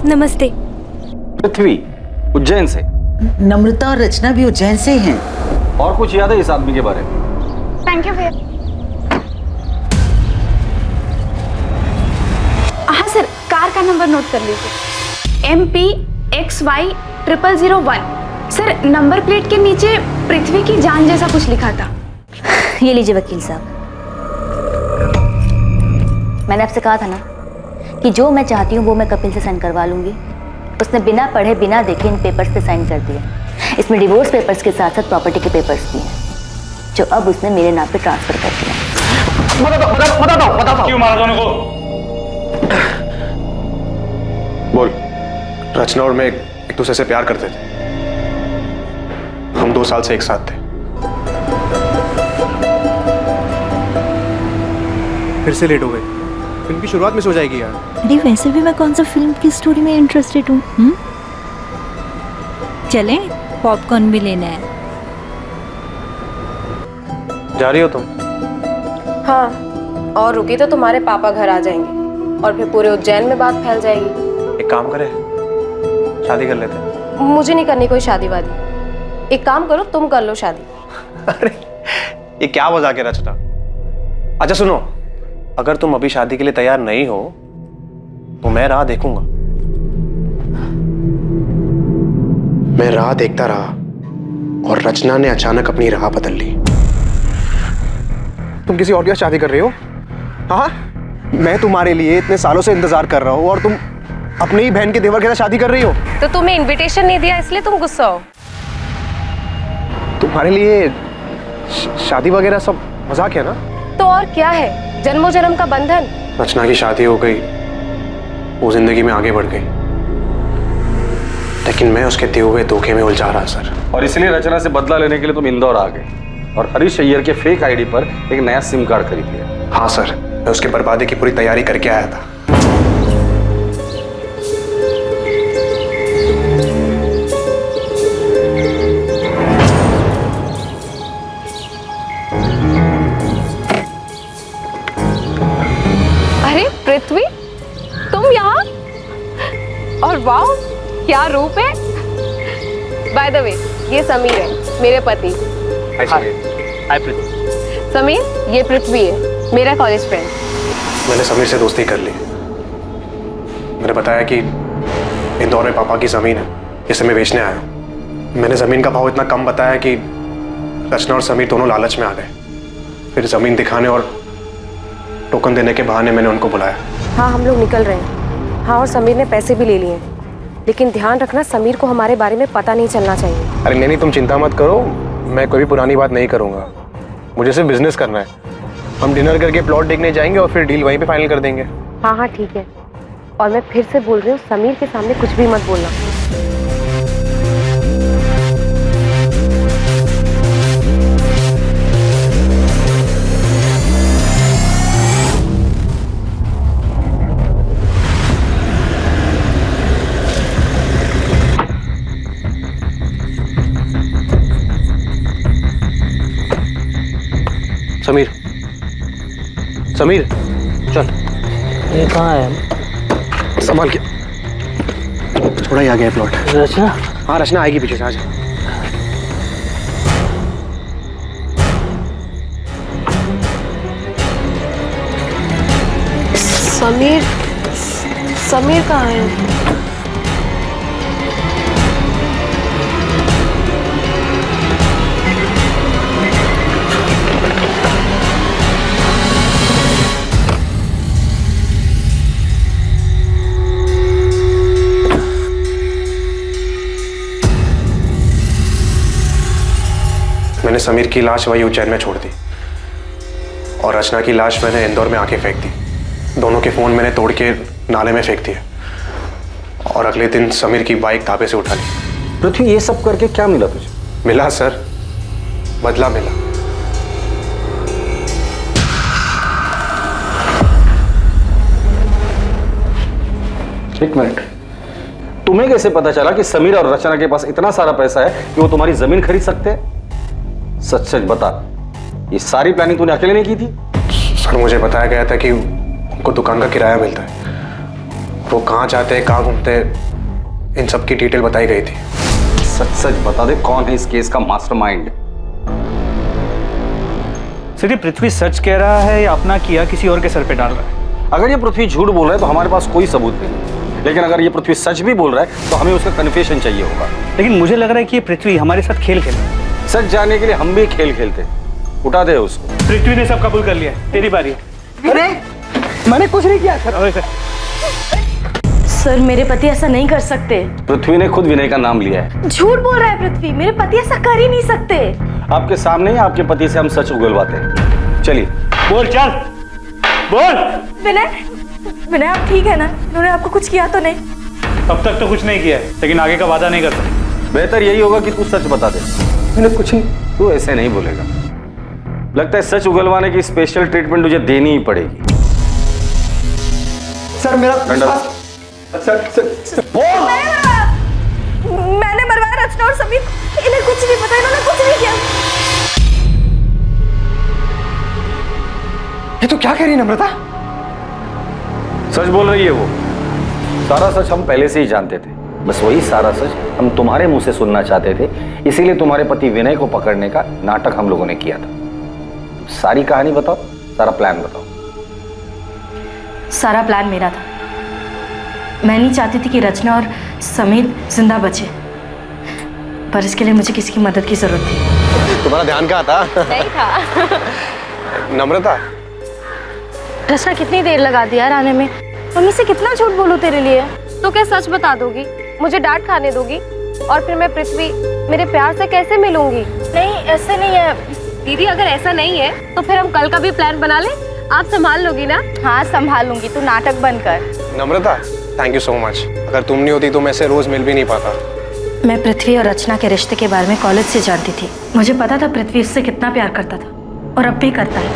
नमस्ते। पृथ्वी उज्जैन से? नम्रता और रचना भी उज्जैन से ही हैं। और कुछ याद है इस आदमी के बारे में? थैंक यू भैया। हाँ सर, कार का नंबर नोट कर लीजिए, MPXY0001। सर, नंबर प्लेट के नीचे पृथ्वी की जान जैसा कुछ लिखा था। ये लीजिए वकील साहब। मैंने आपसे कहा था ना कि जो मैं चाहती हूँ वो मैं कपिल से साइन करवा लूंगी। उसने बिना पढ़े बिना देखे इन पेपर्स पे साइन कर दिया। इसमें डिवोर्स पेपर्स के साथ साथ प्रॉपर्टी के पेपर्स भी हैं, जो अब उसने मेरे नाम पे ट्रांसफर कर दिया। बता क्यों मारा दोनों को? बोल। रचना और मैं एक दूसरे से प्यार करते थे। हम 2 साल से एक साथ थे। फिर से लेट हो गए। फिल्म की शुरुआत में सो जाएगी यार। अरे वैसे भी मैं कौन सा फिल्म की स्टोरी में इंटरेस्टेड हूँ। चलें, पॉपकॉर्न भी लेना है। जा रही हो तुम? हाँ, और रुकी तो तुम्हारे पापा घर आ जाएंगे और फिर पूरे उज्जैन में बात फैल जाएगी। एक काम करें, शादी कर लेते हैं। मुझे नहीं करनी कोई शादी वादी। एक काम करो, तुम कर लो शादी। अरे ये क्या मजाक है रचना? अच्छा सुनो, अगर तुम अभी शादी के लिए तैयार नहीं हो तो मैं राह देखूंगा। मैं राह देखता रहा और रचना ने अचानक अपनी राह बदल ली। तुम किसी और के साथ शादी कर रही हो? हाँ, मैं तुम्हारे लिए इतने सालों से इंतजार कर रहा हूँ और तुम अपनी ही बहन के देवर के साथ शादी कर रही हो। तो तुम्हें इनविटेशन नहीं दिया इसलिए तुम गुस्सा हो? तुम्हारे लिए शादी वगैरह सब मजाक है ना? तो और क्या है, जन्मों जन्म का बंधन। रचना की शादी हो गई, वो जिंदगी में आगे बढ़ गई, लेकिन मैं उसके दिए हुए धोखे में उलझा रहा सर। और इसलिए रचना से बदला लेने के लिए तुम इंदौर आ गए और हरीश अय्यर के फेक आईडी पर एक नया सिम कार्ड खरीद लिया। हाँ सर, मैं उसके बर्बादी की पूरी तैयारी करके आया था। अरे पृथ्वी, तुम यहाँ? और वाह, क्या रूप है। बाय द वे, ये समीर है, मेरे पति। हाय पृथ्वी। समीर, ये पृथ्वी है, मेरा कॉलेज फ्रेंड। मैंने समीर से दोस्ती कर ली। मैंने बताया कि इंदौर में पापा की ज़मीन है जिसे मैं बेचने आया हूँ। मैंने ज़मीन का भाव इतना कम बताया कि रचना और समीर दोनों लालच में आ गए। फिर ज़मीन दिखाने और टोकन देने के बहाने मैंने उनको बुलाया। हाँ, हम लोग निकल रहे हैं। हाँ, और समीर ने पैसे भी ले लिए, लेकिन ध्यान रखना समीर को हमारे बारे में पता नहीं चलना चाहिए। अरे नहीं, तुम चिंता मत करो, मैं कोई भी पुरानी बात नहीं करूँगा। मुझे सिर्फ बिजनेस करना है। हम डिनर करके प्लॉट देखने जाएंगे और फिर डील वहीं पे फाइनल कर देंगे। हाँ हाँ ठीक है, और मैं फिर से बोल रही हूँ, समीर के सामने कुछ भी मत बोलना। समीर, समीर चल। ये कहाँ है? संभाल के, थोड़ा ही आ गया प्लॉट। रचना? हाँ रचना आएगी पीछे से, आ जा। समीर, समीर कहाँ है? मैंने समीर की लाश वही उज्जैन में छोड़ दी और रचना की लाश मैंने इंदौर में आके फेंक दी। दोनों के फोन मैंने तोड़ के नाले में फेंक दिए और अगले दिन समीर की बाइक ढाबे से उठा ली। पृथ्वी, ये सब करके क्या मिला तुझे? मिला सर, बदला मिला। एक मिनट, तुम्हें कैसे पता चला कि समीर और रचना के पास इतना सारा पैसा है कि वो तुम्हारी जमीन खरीद सकते हैं? सच सच बता, ये सारी प्लानिंग तूने अकेले नहीं की थी? सर मुझे बताया गया था कि उनको दुकान का किराया मिलता है, वो कहाँ जाते हैं, कहाँ घूमते हैं, इन सब की डिटेल बताई गई थी। सच सच बता दे, कौन है इस केस का मास्टरमाइंड? सर, ये पृथ्वी सच कह रहा है या अपना किया किसी और के सर पे डाल रहा है? अगर ये पृथ्वी झूठ बोल रहा है तो हमारे पास कोई सबूत नहीं, लेकिन अगर ये पृथ्वी सच भी बोल रहा है तो हमें उसका कन्फेशन चाहिए होगा। लेकिन मुझे लग रहा है कि ये पृथ्वी हमारे साथ खेल खेल रहा है। सच जानने के लिए हम भी खेल खेलते, उठा दे उसको। पृथ्वी ने सब कबूल कर लिया, तेरी बारी है। अरे मैंने कुछ नहीं किया सर। सर मेरे पति ऐसा नहीं कर सकते। पृथ्वी ने खुद विनय का नाम लिया है। झूठ बोल रहा है पृथ्वी, मेरे पति ऐसा कर ही नहीं सकते। आपके सामने ही आपके पति से हम सच उगलवाते हैं। चलिए बोल, चल बोल। विनय, विनय आप ठीक है ना? उन्होंने आपको कुछ किया तो नहीं? अब तक तो कुछ नहीं किया है, लेकिन आगे का वादा नहीं कर सकते। बेहतर यही होगा कि तू सच बता दे। मैंने कुछ नहीं। तू ऐसे नहीं बोलेगा, लगता है सच उगलवाने की स्पेशल ट्रीटमेंट तुझे देनी ही पड़ेगी। सर मेरा मैंने मरवाया रचना और समीर, इन्हें कुछ नहीं पता, इन्होंने कुछ नहीं किया। ये तो क्या कह रही है नम्रता? सच बोल रही है वो। सारा सच हम पहले से ही जानते थे, बस वही सारा सच हम तुम्हारे मुंह से सुनना चाहते थे, इसीलिए तुम्हारे पति विनय को पकड़ने का नाटक हम लोगों ने किया था। सारी कहानी बताओ, सारा प्लान बताओ। सारा प्लान मेरा था। मैं नहीं चाहती थी कि रचना और समीर जिंदा बचे, पर इसके लिए मुझे किसी की मदद की जरूरत थी। तुम्हारा ध्यान कहाँ था? नहीं था। नम्रता, रचना कितनी देर लगा दी यार आने में? मम्मी से कितना झूठ बोलूं तेरे लिए? तो क्या सच बता दोगी? मुझे डांट खाने दोगी? और फिर मैं पृथ्वी मेरे प्यार से कैसे मिलूंगी? नहीं ऐसे नहीं है दीदी, अगर ऐसा नहीं है तो फिर हम कल का भी प्लान बना ले। आप संभाल लोगी ना? हाँ संभाल लूंगी, तू नाटक बंद कर। नम्रता थैंक यू सो मच। अगर तुम नहीं होती तो मैं ऐसे रोज मिल भी नहीं पाता। मैं पृथ्वी और रचना के रिश्ते के बारे में कॉलेज से जानती थी। मुझे पता था पृथ्वी उससे कितना प्यार करता था और अब भी करता है,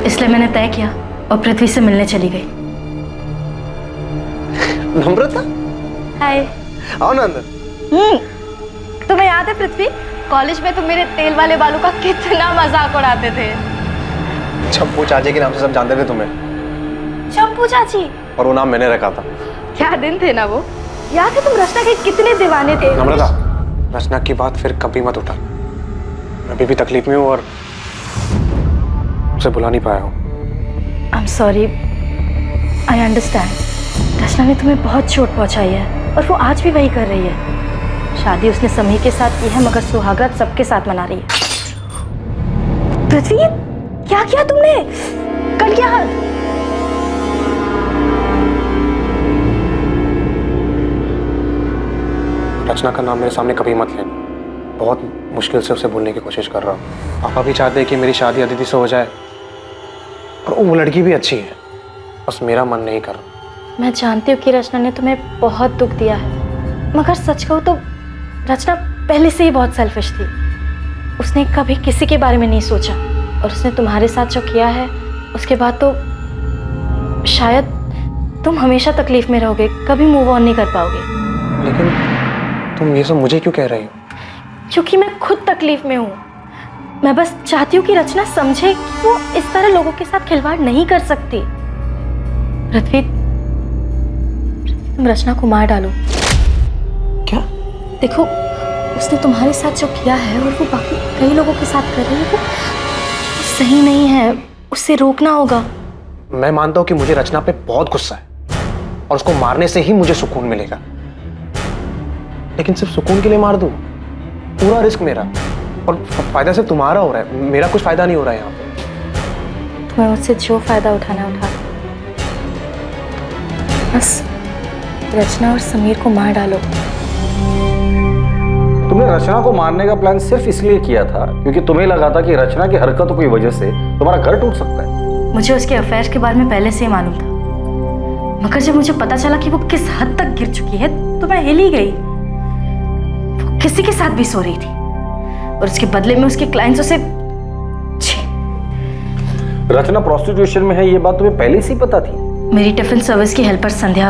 इसलिए मैंने तय किया और पृथ्वी से मिलने चली गई। नम्रता, हाय। आओ ना अंदर। तुम्हें याद है पृथ्वी, कॉलेज में तुम मेरे तेल वाले बालों का कितना मजाक उड़ाते थे। चप्पू चाची के नाम से सब जानते थे तुम्हें। चप्पू चाची? और वो नाम मैंने रखा था। क्या दिन थे ना वो। याद है तुम रचना के कितने दीवाने थे? नम्रता, रचना की बात फिर कभी मत उठा। मैं अभी भी तकलीफ में हूँ और उसे बुला नहीं पाया हूँ। I am sorry, I understand. Rachna ने तुम्हें बहुत चोट पहुंचाई है और वो आज भी वही कर रही है। शादी उसने समीर के साथ की है, मगर सुहागरात सबके साथ मना रही है। पृथ्वी, क्या किया तुमने? कर क्या हाथ? रचना का नाम मेरे सामने कभी मत लेना। बहुत मुश्किल से उसे बोलने की कोशिश कर रहा हूँ। पापा भी चाहते हैं कि मेरी शादी अदिति से हो जाए और वो लड़की भी अच्छी है, बस मेरा मन नहीं कर रहा। मैं जानती हूँ कि रचना ने तुम्हें बहुत दुख दिया है, मगर सच कहूँ तो रचना पहले से ही बहुत सेल्फिश थी। उसने कभी किसी के बारे में नहीं सोचा और उसने तुम्हारे साथ जो किया है उसके बाद तो शायद तुम हमेशा तकलीफ में रहोगे, कभी मूव ऑन नहीं कर पाओगे। लेकिन तुम ये सब मुझे क्यों कह रही हो? क्योंकि मैं खुद तकलीफ में हूँ। मैं बस चाहती हूँ कि रचना समझे कि वो इस तरह लोगों के साथ खिलवाड़ नहीं कर सकती। पृथ्वी, तुम रचना को मार डालो। क्या? देखो, उसने तुम्हारे साथ जो किया है और वो बाकी कई लोगों के साथ कर रही है, वो सही नहीं है। उससे रोकना होगा। मैं मानता हूं कि मुझे रचना पे बहुत गुस्सा है और उसको मारने से ही मुझे सुकून मिलेगा, लेकिन सिर्फ सुकून के लिए मार दूं? पूरा रिस्क मेरा और फायदा सिर्फ तुम्हारा हो रहा है, मेरा कुछ फायदा नहीं हो रहा है यहाँ पे। तुम्हें मुझसे जो फायदा उठाना उठा लो, बस रचना और समीर को मार डालो। तुमने रचना को मारने का प्लान सिर्फ इसलिए किया था क्योंकि तुम्हें लगा था कि रचना की हरकतों की वजह से तुम्हारा घर टूट सकता है। मुझे उसके अफेयर के बारे में पहले से ही मालूम था, मगर जब मुझे पता चला कि वो किस हद तक गिर चुकी है तो मैं हिल ही गई। वो किसी के साथ भी सो रही थी और उसके बदले में उसके क्लाइंट्स उसे। रचना प्रोस्टिट्यूशन में है, ये बात तुम्हें पहले से ही पता थी? मेरी टिफिन सर्विस की हेल्पर संध्या,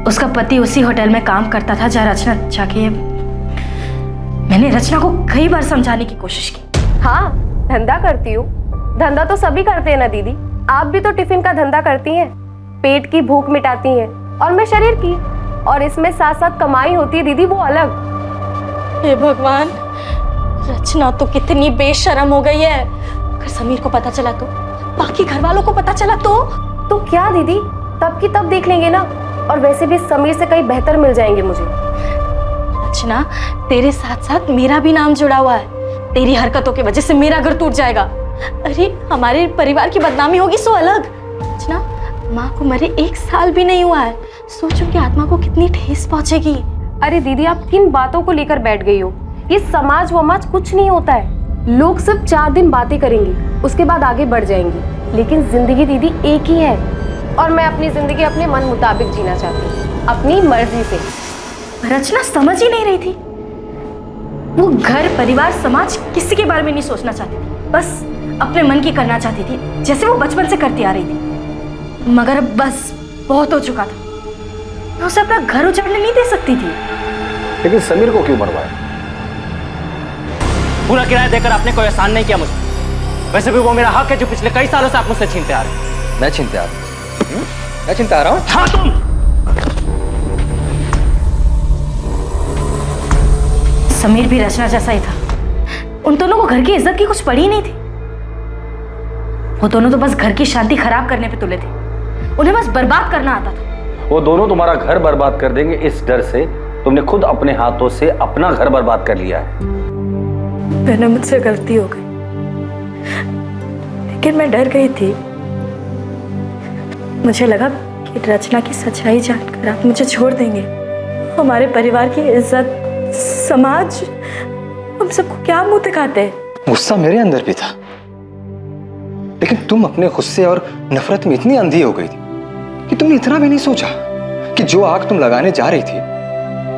उसका पति उसी होटल में काम करता था जहाँ रचना जाके। मैंने रचना को कई बार समझाने की कोशिश की। हाँ, धंधा करती हूँ। धंधा तो सभी करते हैं ना दीदी, आप भी तो टिफिन का धंधा करती हैं। पेट की भूख मिटाती हैं और मैं शरीर की, और इसमें साथ साथ कमाई होती है दीदी, वो अलग। हे भगवान, रचना तो कितनी बेशर्म हो गई है। अगर समीर को पता चला तो, बाकी घर वालों को पता चला तो क्या दीदी, तब की तब देख लेंगे ना। और वैसे भी समीर से कहीं बेहतर मिल जाएंगे मुझे। रचना, तेरे साथ साथ मेरा भी नाम जुड़ा हुआ है। तेरी हरकतों की वजह से मेरा घर टूट जाएगा। अरे हमारे परिवार की बदनामी होगी सो अलग। रचना, माँ को मरे 1 साल भी नहीं हुआ है, सोचो कि आत्मा को कितनी ठेस पहुंचेगी। अरे दीदी, आप किन बातों को लेकर बैठ गई हो? ये समाज वमाज कुछ नहीं होता है। लोग सिर्फ 4 दिन बातें करेंगे, उसके बाद आगे बढ़ जाएंगे, लेकिन जिंदगी दीदी एक ही है। और मैं अपनी जिंदगी अपने मन मुताबिक जीना चाहती हूँ, अपनी मर्जी से। रचना समझ ही नहीं रही थी। वो घर, परिवार, समाज किसी के बारे में नहीं सोचना चाहती थी, बस अपने मन की करना चाहती थी, जैसे वो बचपन से करती आ रही थी। मगर अब बस बहुत हो चुका था। मैं उसे अपना घर उजाड़ने नहीं दे सकती थी। लेकिन समीर को क्यों मरवाया? पूरा किराया देकर आपने कोई एहसान नहीं किया मुझे। वैसे भी वो मेरा हक है जो पिछले कई सालों से आप मुझसे छीनते आ रहे हैं। मैं छीनते आ रहा हूँ? मैं छीनते आ रहा हूँ? हाँ, तुम। समीर भी रचना जैसा ही था। उन दोनों को घर की इज्जत की कुछ पड़ी नहीं थी। वो दोनों तो बस घर की शांति खराब करने पे तुले थे। उन्हें बस बर्बाद करना आता था। वो दोनों तुम्हारा घर बर्बाद कर देंगे, इस डर से तुमने खुद अपने हाथों से अपना घर बर्बाद कर लिया है। मैंने, मुझसे गलती हो गई, लेकिन मैं डर गई थी। मुझे लगा कि रचना की सच्चाई जानकर आप मुझे छोड़ देंगे। हमारे परिवार की इज्जत, समाज, हम सबको क्या मुंह दिखाते। गुस्सा मेरे अंदर भी था, लेकिन तुम अपने गुस्से और नफरत में इतनी अंधी हो गई थी कि तुमने इतना भी नहीं सोचा कि जो आग तुम लगाने जा रही थी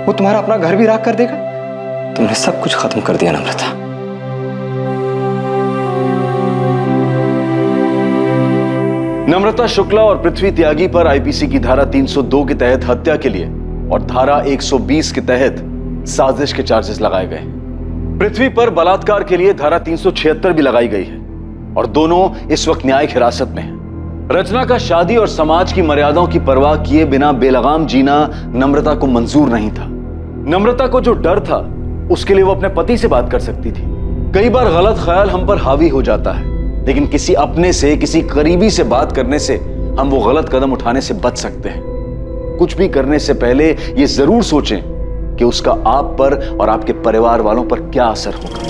वो तुम्हारा अपना घर भी राख कर देगा। तुमने सब कुछ खत्म कर दिया नम्रता। नम्रता शुक्ला और पृथ्वी त्यागी पर आईपीसी की धारा 302 के तहत हत्या के लिए और धारा 120 के तहत साजिश के चार्जेस लगाए गए। पृथ्वी पर बलात्कार के लिए धारा 376 भी लगाई गई है और दोनों इस वक्त न्यायिक हिरासत में हैं। रचना का शादी और समाज की मर्यादाओं की परवाह किए बिना बेलगाम जीना नम्रता को मंजूर नहीं था। नम्रता को जो डर था उसके लिए वो अपने पति से बात कर सकती थी। कई बार गलत ख्याल हम पर हावी हो जाता है, लेकिन किसी अपने से, किसी करीबी से बात करने से हम वो गलत कदम उठाने से बच सकते हैं। कुछ भी करने से पहले ये जरूर सोचें कि उसका आप पर और आपके परिवार वालों पर क्या असर होगा।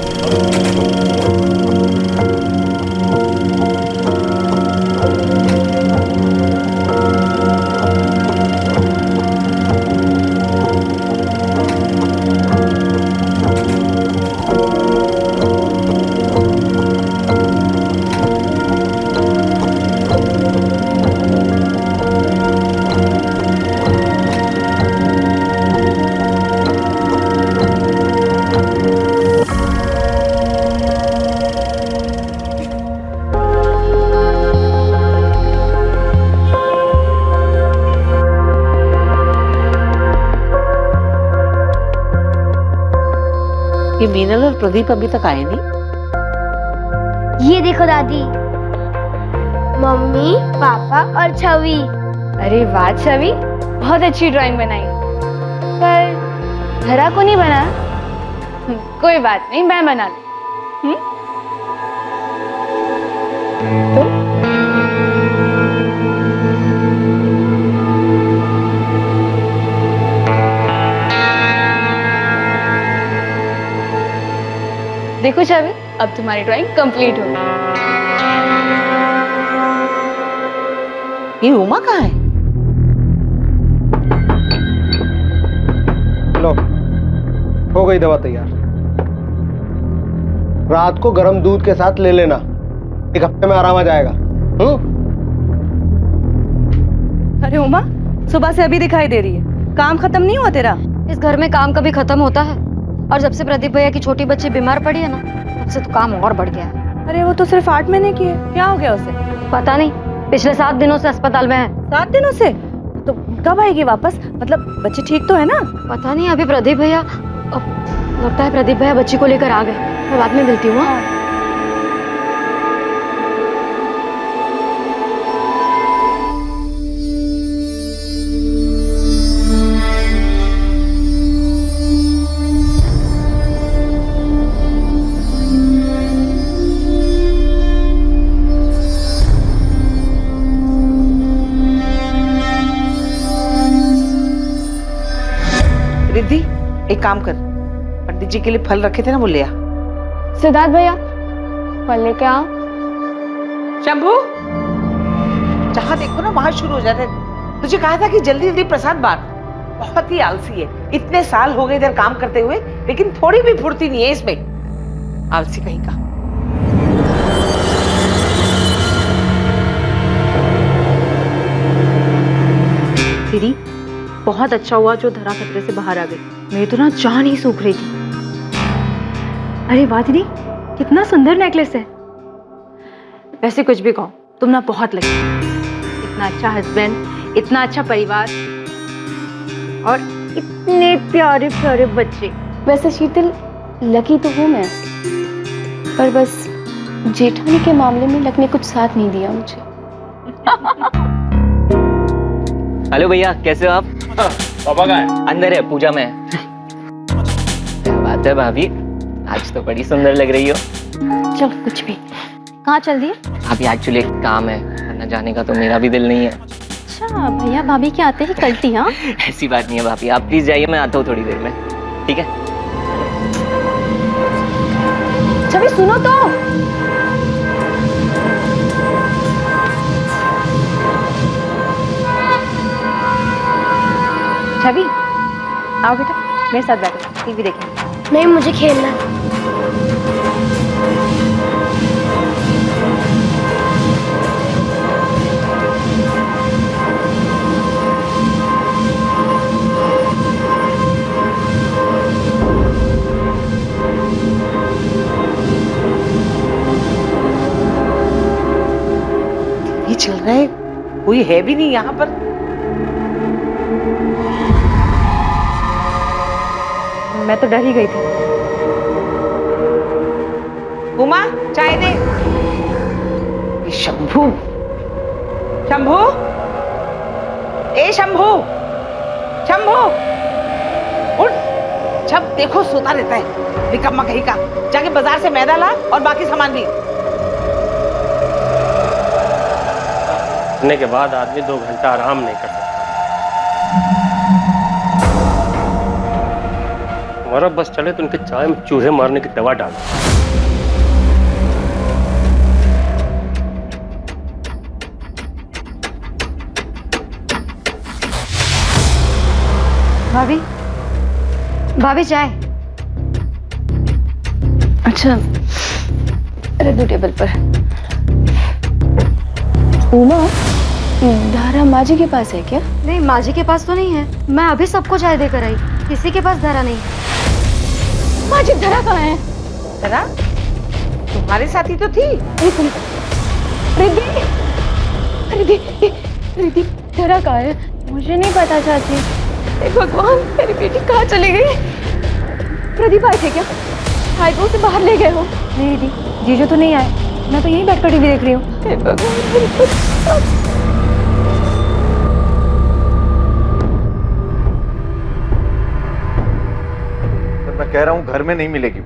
ये मीनल और प्रदीप अभी तक आए नहीं। ये देखो दादी, मम्मी, पापा और छवि। अरे वाह छवि, बहुत अच्छी ड्राइंग बनाई, पर हरा को नहीं बना। कोई बात नहीं, मैं बना लूं। देखो छवि, अब तुम्हारी ड्राइंग कंप्लीट हो गई। ये उमा कहाँ है? लो, हो गई दवा तैयार। रात को गर्म दूध के साथ ले लेना, 1 हफ्ते में आराम आ जाएगा। अरे उमा, सुबह से अभी दिखाई दे रही है, काम खत्म नहीं हुआ तेरा? इस घर में काम कभी खत्म होता है? और जब से प्रदीप भैया की छोटी बच्ची बीमार पड़ी है ना, तब से तो काम और बढ़ गया है। अरे वो तो सिर्फ 8 महीने की है, क्या हो गया उसे? पता नहीं, पिछले 7 दिनों से अस्पताल में है। 7 दिनों से? तो कब आएगी वापस? मतलब बच्ची ठीक तो है ना? पता नहीं, अभी प्रदीप भैया, लगता है प्रदीप भैया बच्ची को लेकर आ गए। मैं बाद में मिलती हूँ। रिद्धि, एक काम कर, पंडित जी के लिए फल रखे थे ना, वो ले आ। सिद्धार्थ भैया, फल लेके आओ। शंभू, जहाँ देखो ना वहां शुरू हो जाता है। तुझे कहा था कि जल्दी जल्दी प्रसाद बांट। बहुत ही आलसी है, इतने साल हो गए इधर काम करते हुए, लेकिन थोड़ी भी फुर्ती नहीं है इसमें। आलसी कहीं का। दीदी, बहुत अच्छा हुआ जो धरा खतरे से बाहर आ गई। मेरी तो ना जान ही सूख रही थी। अरे वाह दीदी, कितना सुंदर नेकलेस है। वैसे कुछ भी कहो, तुम ना बहुत लगी। इतना अच्छा हस्बैंड, इतना अच्छा परिवार और इतने प्यारे प्यारे बच्चे। वैसे शीतल, लकी तो हूँ मैं, पर बस जेठानी के मामले में लक ने कुछ साथ नहीं दिया मुझे। हेलो भैया, कैसे हो आप? पापा कहाँ है? अंदर है, पूजा में है। क्या बात है भाभी, आज तो बड़ी सुंदर लग रही हो। चल कुछ भी। कहाँ चल दिए? अभी एक्चुअली एक काम है, वरना जाने का तो मेरा भी दिल नहीं है। अच्छा, भैया भाभी के आते ही कल्टी? हाँ, ऐसी बात नहीं है भाभी, आप प्लीज जाइए, मैं आता हूँ थोड़ी देर में, ठीक है? छवि सुनो तो। छवि, आओ बेटा, मेरे साथ बैठो, टीवी देखेंगे। नहीं, मुझे खेलना है। ये चल रहा है, कोई है भी नहीं यहाँ पर। मैं तो डर ही गई थी। उमा, चाय दे। ये शंभू, शंभू, ए शंभू, शंभू, उठ। जब देखो सोता रहता है, निकम्मा कहीं का। जाके बाजार से मैदा ला और बाकी सामान भी। उठने के बाद आदमी 2 घंटा आराम नहीं कर सकता। हमारा बस चले तो उनके चाय में चूहे मारने की दवा डाल। भाभी, भाभी चाय। अच्छा, रख दो टेबल पर। उमा, धारा माजी के पास है क्या? नहीं, माजी के पास तो नहीं है। मैं अभी सबको चाय देकर आई, किसी के पास धारा नहीं है। माजी, धरा कहाँ है? धरा तुम्हारे साथ ही तो थी। रिद्धि, रिद्धि, रिद्धि, धरा कहाँ है? मुझे नहीं पता चाची। हे भगवान, मेरी बेटी कहाँ चली गई? प्रदीप आए थे क्या? भाई को उसे बाहर ले गए हो? नहीं दीदी, जीजू तो नहीं आए। मैं तो यहीं बैठकर टीवी देख रही हूँ। मैं कह रहा हूँ घर में नहीं मिलेगी,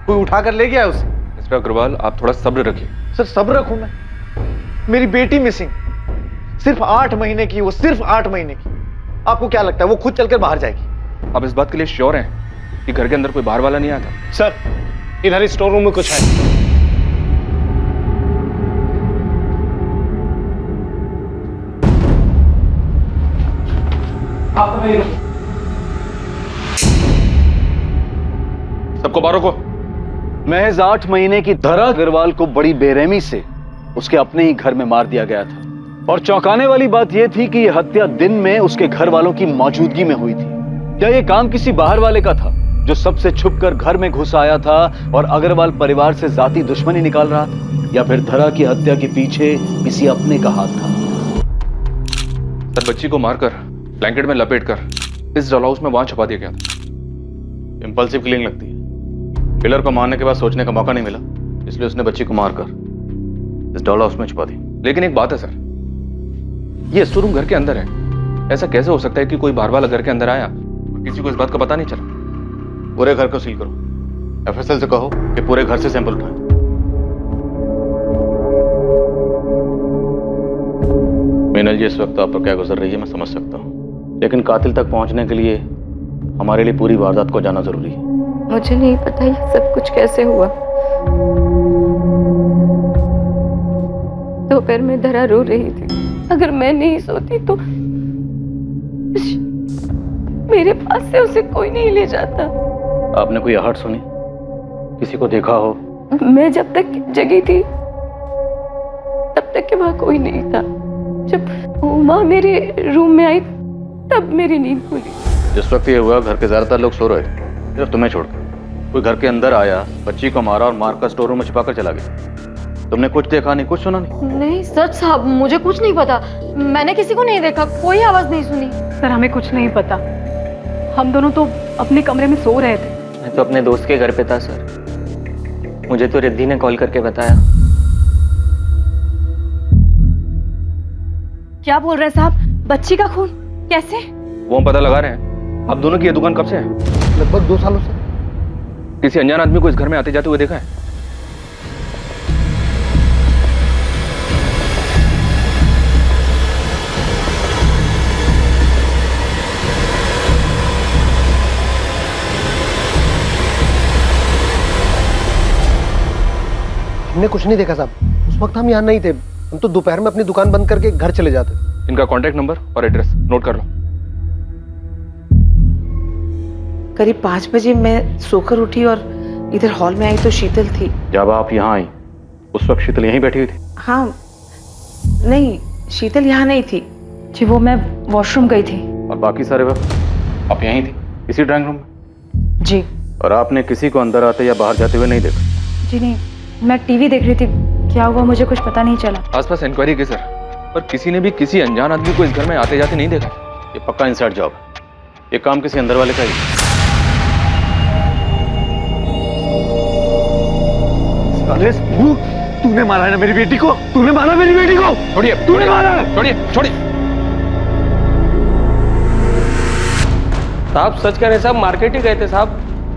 कोई उठा कर ले गया उसे। मिस्टर अग्रवाल, आप थोड़ा सब्र रखिए। सर सब्र रखूं मैं? मेरी बेटी मिसिंग, सिर्फ 8 महीने की, वो सिर्फ 8 महीने की। आपको क्या लगता है वो खुद चलकर बाहर जाएगी? आप इस बात के लिए श्योर हैं कि घर के अंदर कोई बाहर वाला नहीं आया था? सर इधर स्टोर रूम में कुछ है। सबको बाहर रोको। महज 8 महीने की धरा अग्रवाल को बड़ी बेरहमी से उसके अपने ही घर में मार दिया गया था। और चौंकाने वाली बात यह थी कि यह हत्या दिन में उसके घर वालों की मौजूदगी में हुई थी। क्या यह काम किसी बाहर वाले का था जो सबसे छुपकर घर में घुस आया था और अग्रवाल परिवार से जाती दुश्मनी निकाल रहा था, या फिर धरा की हत्या के पीछे किसी अपने का हाथ था? सर, बच्ची को मारकर ब्लैंकेट में लपेटकर इस डॉल हाउस में वहां छुपा दिया गया था। इंपल्सिव किलिंग लगती है। किलर को मारने के बाद सोचने का मौका नहीं मिला, इसलिए उसने बच्ची को मारकर इस डॉल हाउस में छुपा दी। लेकिन एक बात है सर, ये स्टोर रूम घर के अंदर है। ऐसा कैसे हो सकता है कि कोई बाहर वाला घर के अंदर आया और किसी को इस बात का पता नहीं चला? पूरे घर को सील करो। एफएसएल से कहो कि पूरे घर से सैंपल उठाएं। मीनल जी, इस वक्त आप पर क्या गुजर रही है मैं समझ सकता हूँ, लेकिन कातिल तक पहुंचने के लिए हमारे लिए पूरी वारदात को जाना जरूरी है। मुझे नहीं पता ये सब कुछ कैसे हुआ। दोपहर में धरा रो रही थी। अगर मैं नहीं सोती तो मेरे पास से उसे कोई नहीं ले जाता। आपने कोई आहट सुनी? किसी को देखा हो? मैं जब तक जगी थी तब तक के वहां कोई नहीं था। जब उमा मेरे रूम में आई तब मेरी नींद खुली। जिस वक्त ये हुआ घर के ज्यादातर लोग सो रहे थे, सिर्फ तुम्हें छोड़कर। कोई घर के अंदर आया, बच्ची को मारा और मारकर स्टोर रूम में छिपाकर चला गया। तुमने कुछ देखा नहीं, कुछ सुना नहीं? नहीं सच साहब, मुझे कुछ नहीं पता। मैंने किसी को नहीं देखा, कोई आवाज नहीं सुनी। सर हमें कुछ नहीं पता, हम दोनों तो अपने कमरे में सो रहे थे। मैं तो अपने दोस्त के घर पे था सर। मुझे तो रिद्धि ने कॉल करके बताया। क्या बोल रहे साहब? बच्ची का खून कैसे? वो हम पता लगा रहे हैं। आप दोनों की ये दुकान कब से है? लगभग 2 सालों से। किसी अनजान आदमी को इस घर में आते जाते हुए देखा है? हमने कुछ नहीं देखा साहब। उस वक्त हम यहाँ नहीं थे, हम तो दोपहर में अपनी दुकान बंद करके घर चले जाते थे। इनका कॉन्टैक्ट नंबर और एड्रेस नोट कर लो। करीब 5 बजे मैं सोकर उठी और इधर हॉल में आई तो शीतल थी। जब आप यहाँ आई उस वक्त शीतल यहीं बैठी हुई थी? हाँ, नहीं शीतल यहाँ नहीं थी जी, वो मैं वॉशरूम गई थी। और बाकी सारे वक्त आप यहीं थी, इसी ड्राइंग रूम में? जी। और आपने किसी को अंदर आते या बाहर जाते हुए नहीं देखा? जी नहीं, मैं टीवी देख रही थी। क्या हुआ मुझे कुछ पता नहीं चला। आसपास इंक्वायरी की सर, पर किसी ने भी किसी अनजान आदमी को इस घर में आते जाते नहीं देखा। ये पक्का इनसाइड जॉब है। ये काम किसी अंदर वाले का ही है। तूने मारा है ना मेरी बेटी को? तूने मारा मेरी बेटी को? छोड़िए, तूने मारा? छोड़िए, छोड़िए। साहब सच कह रहे साहब, मार्केट ही गए थे साहब,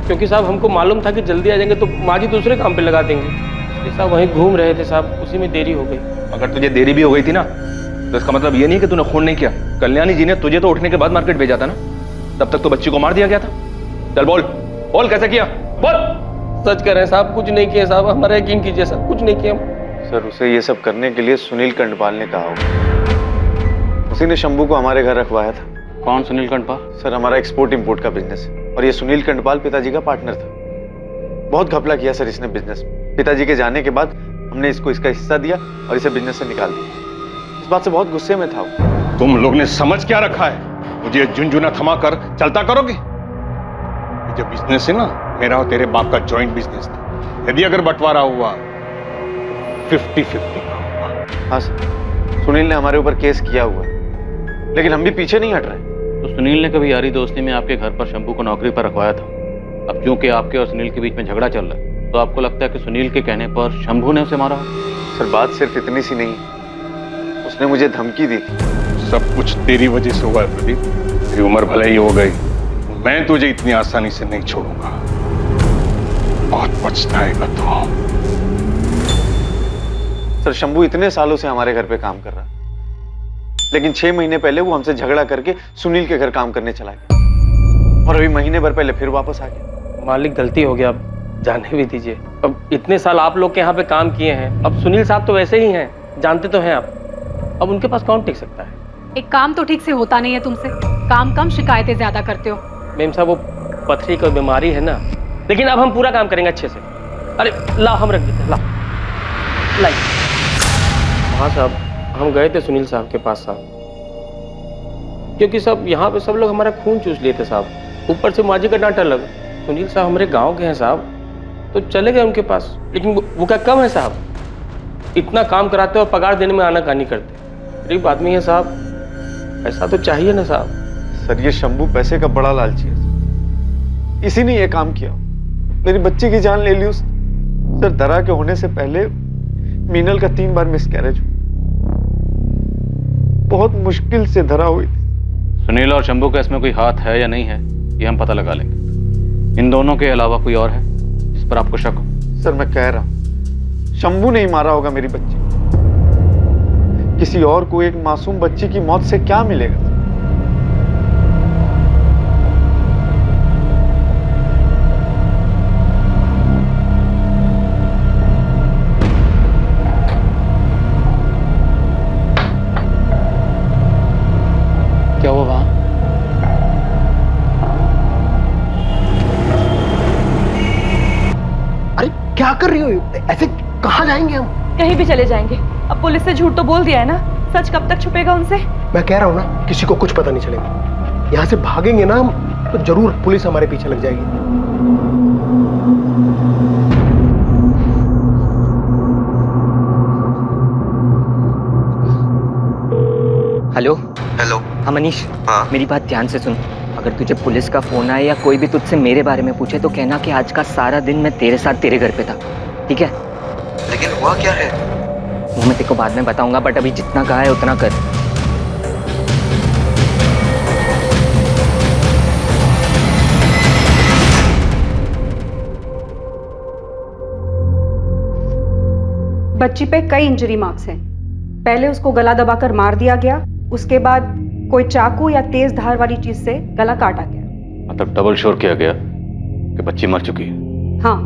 क्योंकि साहब हमको मालूम था कि जल्दी आ जाएंगे तो माँ जी दूसरे काम पे लगा देंगे। साहब वहीं घूम रहे थे साहब, उसी में देरी हो गई। अगर तुझे देरी भी हो गई थी ना तो इसका मतलब ये नहीं कि तूने खून नहीं किया। कल्याणी जी ने तुझे तो उठने के बाद मार्केट भेजा था ना, तब तक तो बच्ची को मार दिया गया था। चल बोल बोल, कैसे किया? बोल। सच कह रहे हैं साहब, कुछ नहीं किया साहब, हमारा यकीन कीजिए साहब, कुछ नहीं किया। सर उसे ये सब करने के लिए सुनील कंडपाल ने कहा होगा। उसी ने शंभू को हमारे घर रखवाया था। कौन सुनील कंडपाल? सर हमारा एक्सपोर्ट इंपोर्ट का बिजनेस है और ये सुनील कंडपाल पिताजी का पार्टनर था। बहुत घपला किया सर इसने बिजनेस में। पिताजी के जाने के बाद हमने इसको इसका हिस्सा दिया और इसे बिजनेस से निकाल दिया। इस बात से बहुत गुस्से में था वो। तुम लोग ने समझ क्या रखा है? मुझे झुंझुना थमा कर चलता करोगे? जब बिजनेस है ना, मेरा और तेरे बाप का जॉइंट बिजनेस था। यदि अगर बंटवारा हुआ 50-50 का हुआ। हाँ सर, सुनील ने हमारे ऊपर केस किया हुआ, लेकिन हम भी पीछे नहीं हट रहे। तो सुनील ने कभी यारी दोस्ती में आपके घर पर शंभू को नौकरी पर रखवाया था। अब क्योंकि आपके और सुनील के बीच में झगड़ा चल रहा है तो आपको लगता है कि सुनील के कहने पर शंभू ने उसे मारा? सर बात सिर्फ इतनी सी नहीं, उसने मुझे धमकी दी थी। सब कुछ तेरी वजह से हुआ है प्रदीप। तेरी उम्र भले ही हो गई, मैं तुझे इतनी आसानी से नहीं छोड़ूंगा। बहुत पछताएगा तू। सर शंभू इतने सालों से हमारे घर पे काम कर रहा है, लेकिन 6 महीने पहले वो हमसे झगड़ा करके सुनील के घर काम करने चला गया और अभी महीने भर पहले फिर वापस आ गया। मालिक गलती हो गया, अब जाने भी दीजिए। अब इतने साल आप लोग के यहाँ पे काम किए हैं, अब सुनील साहब तो वैसे ही हैं, जानते तो हैं आप। अब उनके पास कौन टिक सकता है? एक काम तो ठीक से होता नहीं है तुमसे, काम कम शिकायतें ज्यादा करते हो। मैम साहब वो पथरी की बीमारी है ना, लेकिन अब हम पूरा काम करेंगे अच्छे से। अरे लाओ हम रख देते हैं, लाओ लाई। हाँ साहब, हम गए थे सुनील साहब के पास साहब, क्योंकि सब यहाँ पे सब लोग हमारा खून चूस लिए थे साहब। ऊपर से माजी का डांट अलग। सुनील साहब हमारे गांव के हैं साहब, तो चले गए उनके पास। लेकिन वो क्या कम है साहब, इतना काम कराते और पगार देने में आनाकानी करते। गरीब आदमी है साहब, पैसा तो चाहिए ना साहब। सर ये शंभू पैसे का बड़ा लालची है, इसी ने ये काम किया। मेरी बच्ची की जान ले ली उसने। सर दरा के होने से पहले मीनल का 3 बार मिसकैरेज हुआ, बहुत मुश्किल से धरा हुई थी। सुनील और शंभू का इसमें कोई हाथ है या नहीं है, ये हम पता लगा लेंगे। इन दोनों के अलावा कोई और है जिस पर आपको शक हो? सर मैं कह रहा हूं, शंभू नहीं मारा होगा मेरी बच्ची, किसी और को एक मासूम बच्ची की मौत से क्या मिलेगा? क्या हुआ वहां? अरे क्या कर रही हो, ऐसे कहाँ जाएंगे हम? कहीं भी चले जाएंगे। अब पुलिस से झूठ तो बोल दिया है ना, सच कब तक छुपेगा उनसे? मैं कह रहा हूँ ना, किसी को कुछ पता नहीं चलेगा। यहाँ से भागेंगे ना हम तो जरूर पुलिस हमारे पीछे लग जाएगी। Hello hello. हाँ मनीष, हाँ मेरी बात ध्यान से सुन। अगर तुझे पुलिस का फोन आए या कोई भी तुझसे मेरे बारे में पूछे तो कहना कि आज का सारा दिन मैं तेरे साथ तेरे घर पे था, ठीक है? लेकिन हुआ क्या है? वो मैं तेरे को बाद में बताऊंगा, बट अभी जितना कहा है उतना कर। बच्ची पे कई इंजरी मार्क्स हैं। पहले उसको गला दबाकर मार दिया गया, उसके बाद कोई चाकू या तेज धार वाली चीज से गला काटा गया। मतलब डबल श्योर किया गया कि बच्ची मर चुकी है? हाँ,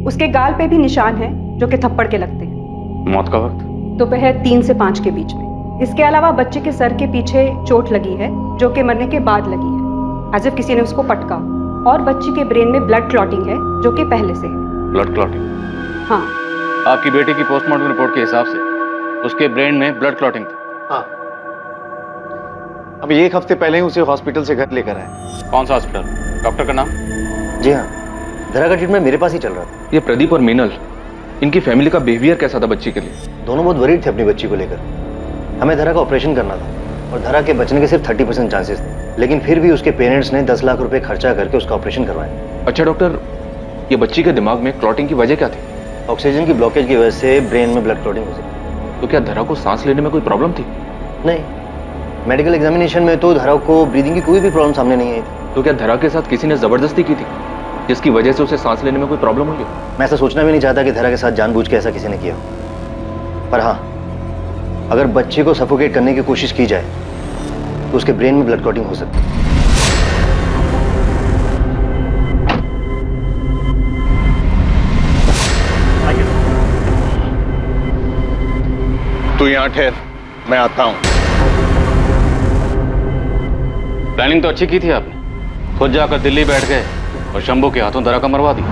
उसके गाल पे भी निशान हैं जो कि थप्पड़ के लगते हैं। मौत का वक्त? दोपहर 3 से 5 के बीच में। इसके अलावा बच्चे के सर के पीछे चोट लगी है जो कि मरने के बाद लगी है, एज इफ किसी ने उसको पटका। और बच्ची के ब्रेन में ब्लड क्लॉटिंग है जो कि पहले से है। Blood clotting? हाँ। आपकी बेटी की पोस्टमार्टम रिपोर्ट के हिसाब से उसके ब्रेन में ब्लड क्लॉटिंग था? हाँ। अभी 1 हफ्ते पहले ही उसे हॉस्पिटल से घर लेकर आए। कौन सा हॉस्पिटल? डॉक्टर का नाम? जी हाँ, धरा का ट्रीटमेंट मेरे पास ही चल रहा था। ये प्रदीप और मीनल, इनकी फैमिली का बिहेवियर कैसा था बच्ची के लिए? दोनों बहुत वरीड थे अपनी बच्ची को लेकर। हमें धरा का ऑपरेशन करना था और धरा के बचने के सिर्फ 30% चांसेस थे, लेकिन फिर भी उसके पेरेंट्स ने 10 लाख रुपए खर्चा करके उसका ऑपरेशन करवाया। अच्छा डॉक्टर, ये बच्ची के दिमाग में क्लॉटिंग की वजह क्या थी? ऑक्सीजन की ब्लॉकेज की वजह से ब्रेन में ब्लड क्लॉटिंग हो सकती है। तो क्या धरा को सांस लेने में कोई प्रॉब्लम थी? नहीं, मेडिकल एग्जामिनेशन में तो धरा को ब्रीदिंग की कोई भी प्रॉब्लम सामने नहीं आई थी। तो क्या धरा के साथ किसी ने जबरदस्ती की थी जिसकी वजह से उसे सांस लेने में कोई प्रॉब्लम हुई? मैं ऐसा सोचना भी नहीं चाहता कि धरा के साथ जानबूझ के ऐसा किसी ने किया, पर हाँ, अगर बच्चे को सफोकेट करने की कोशिश की जाए तो उसके ब्रेन में ब्लड क्लॉटिंग हो सकती है। तू यहाँ ठहर, मैं आता हूँ। प्लानिंग तो अच्छी की थी आपने, खुद जाकर दिल्ली बैठ गए और शंभू के हाथों दरा का मरवा दिया।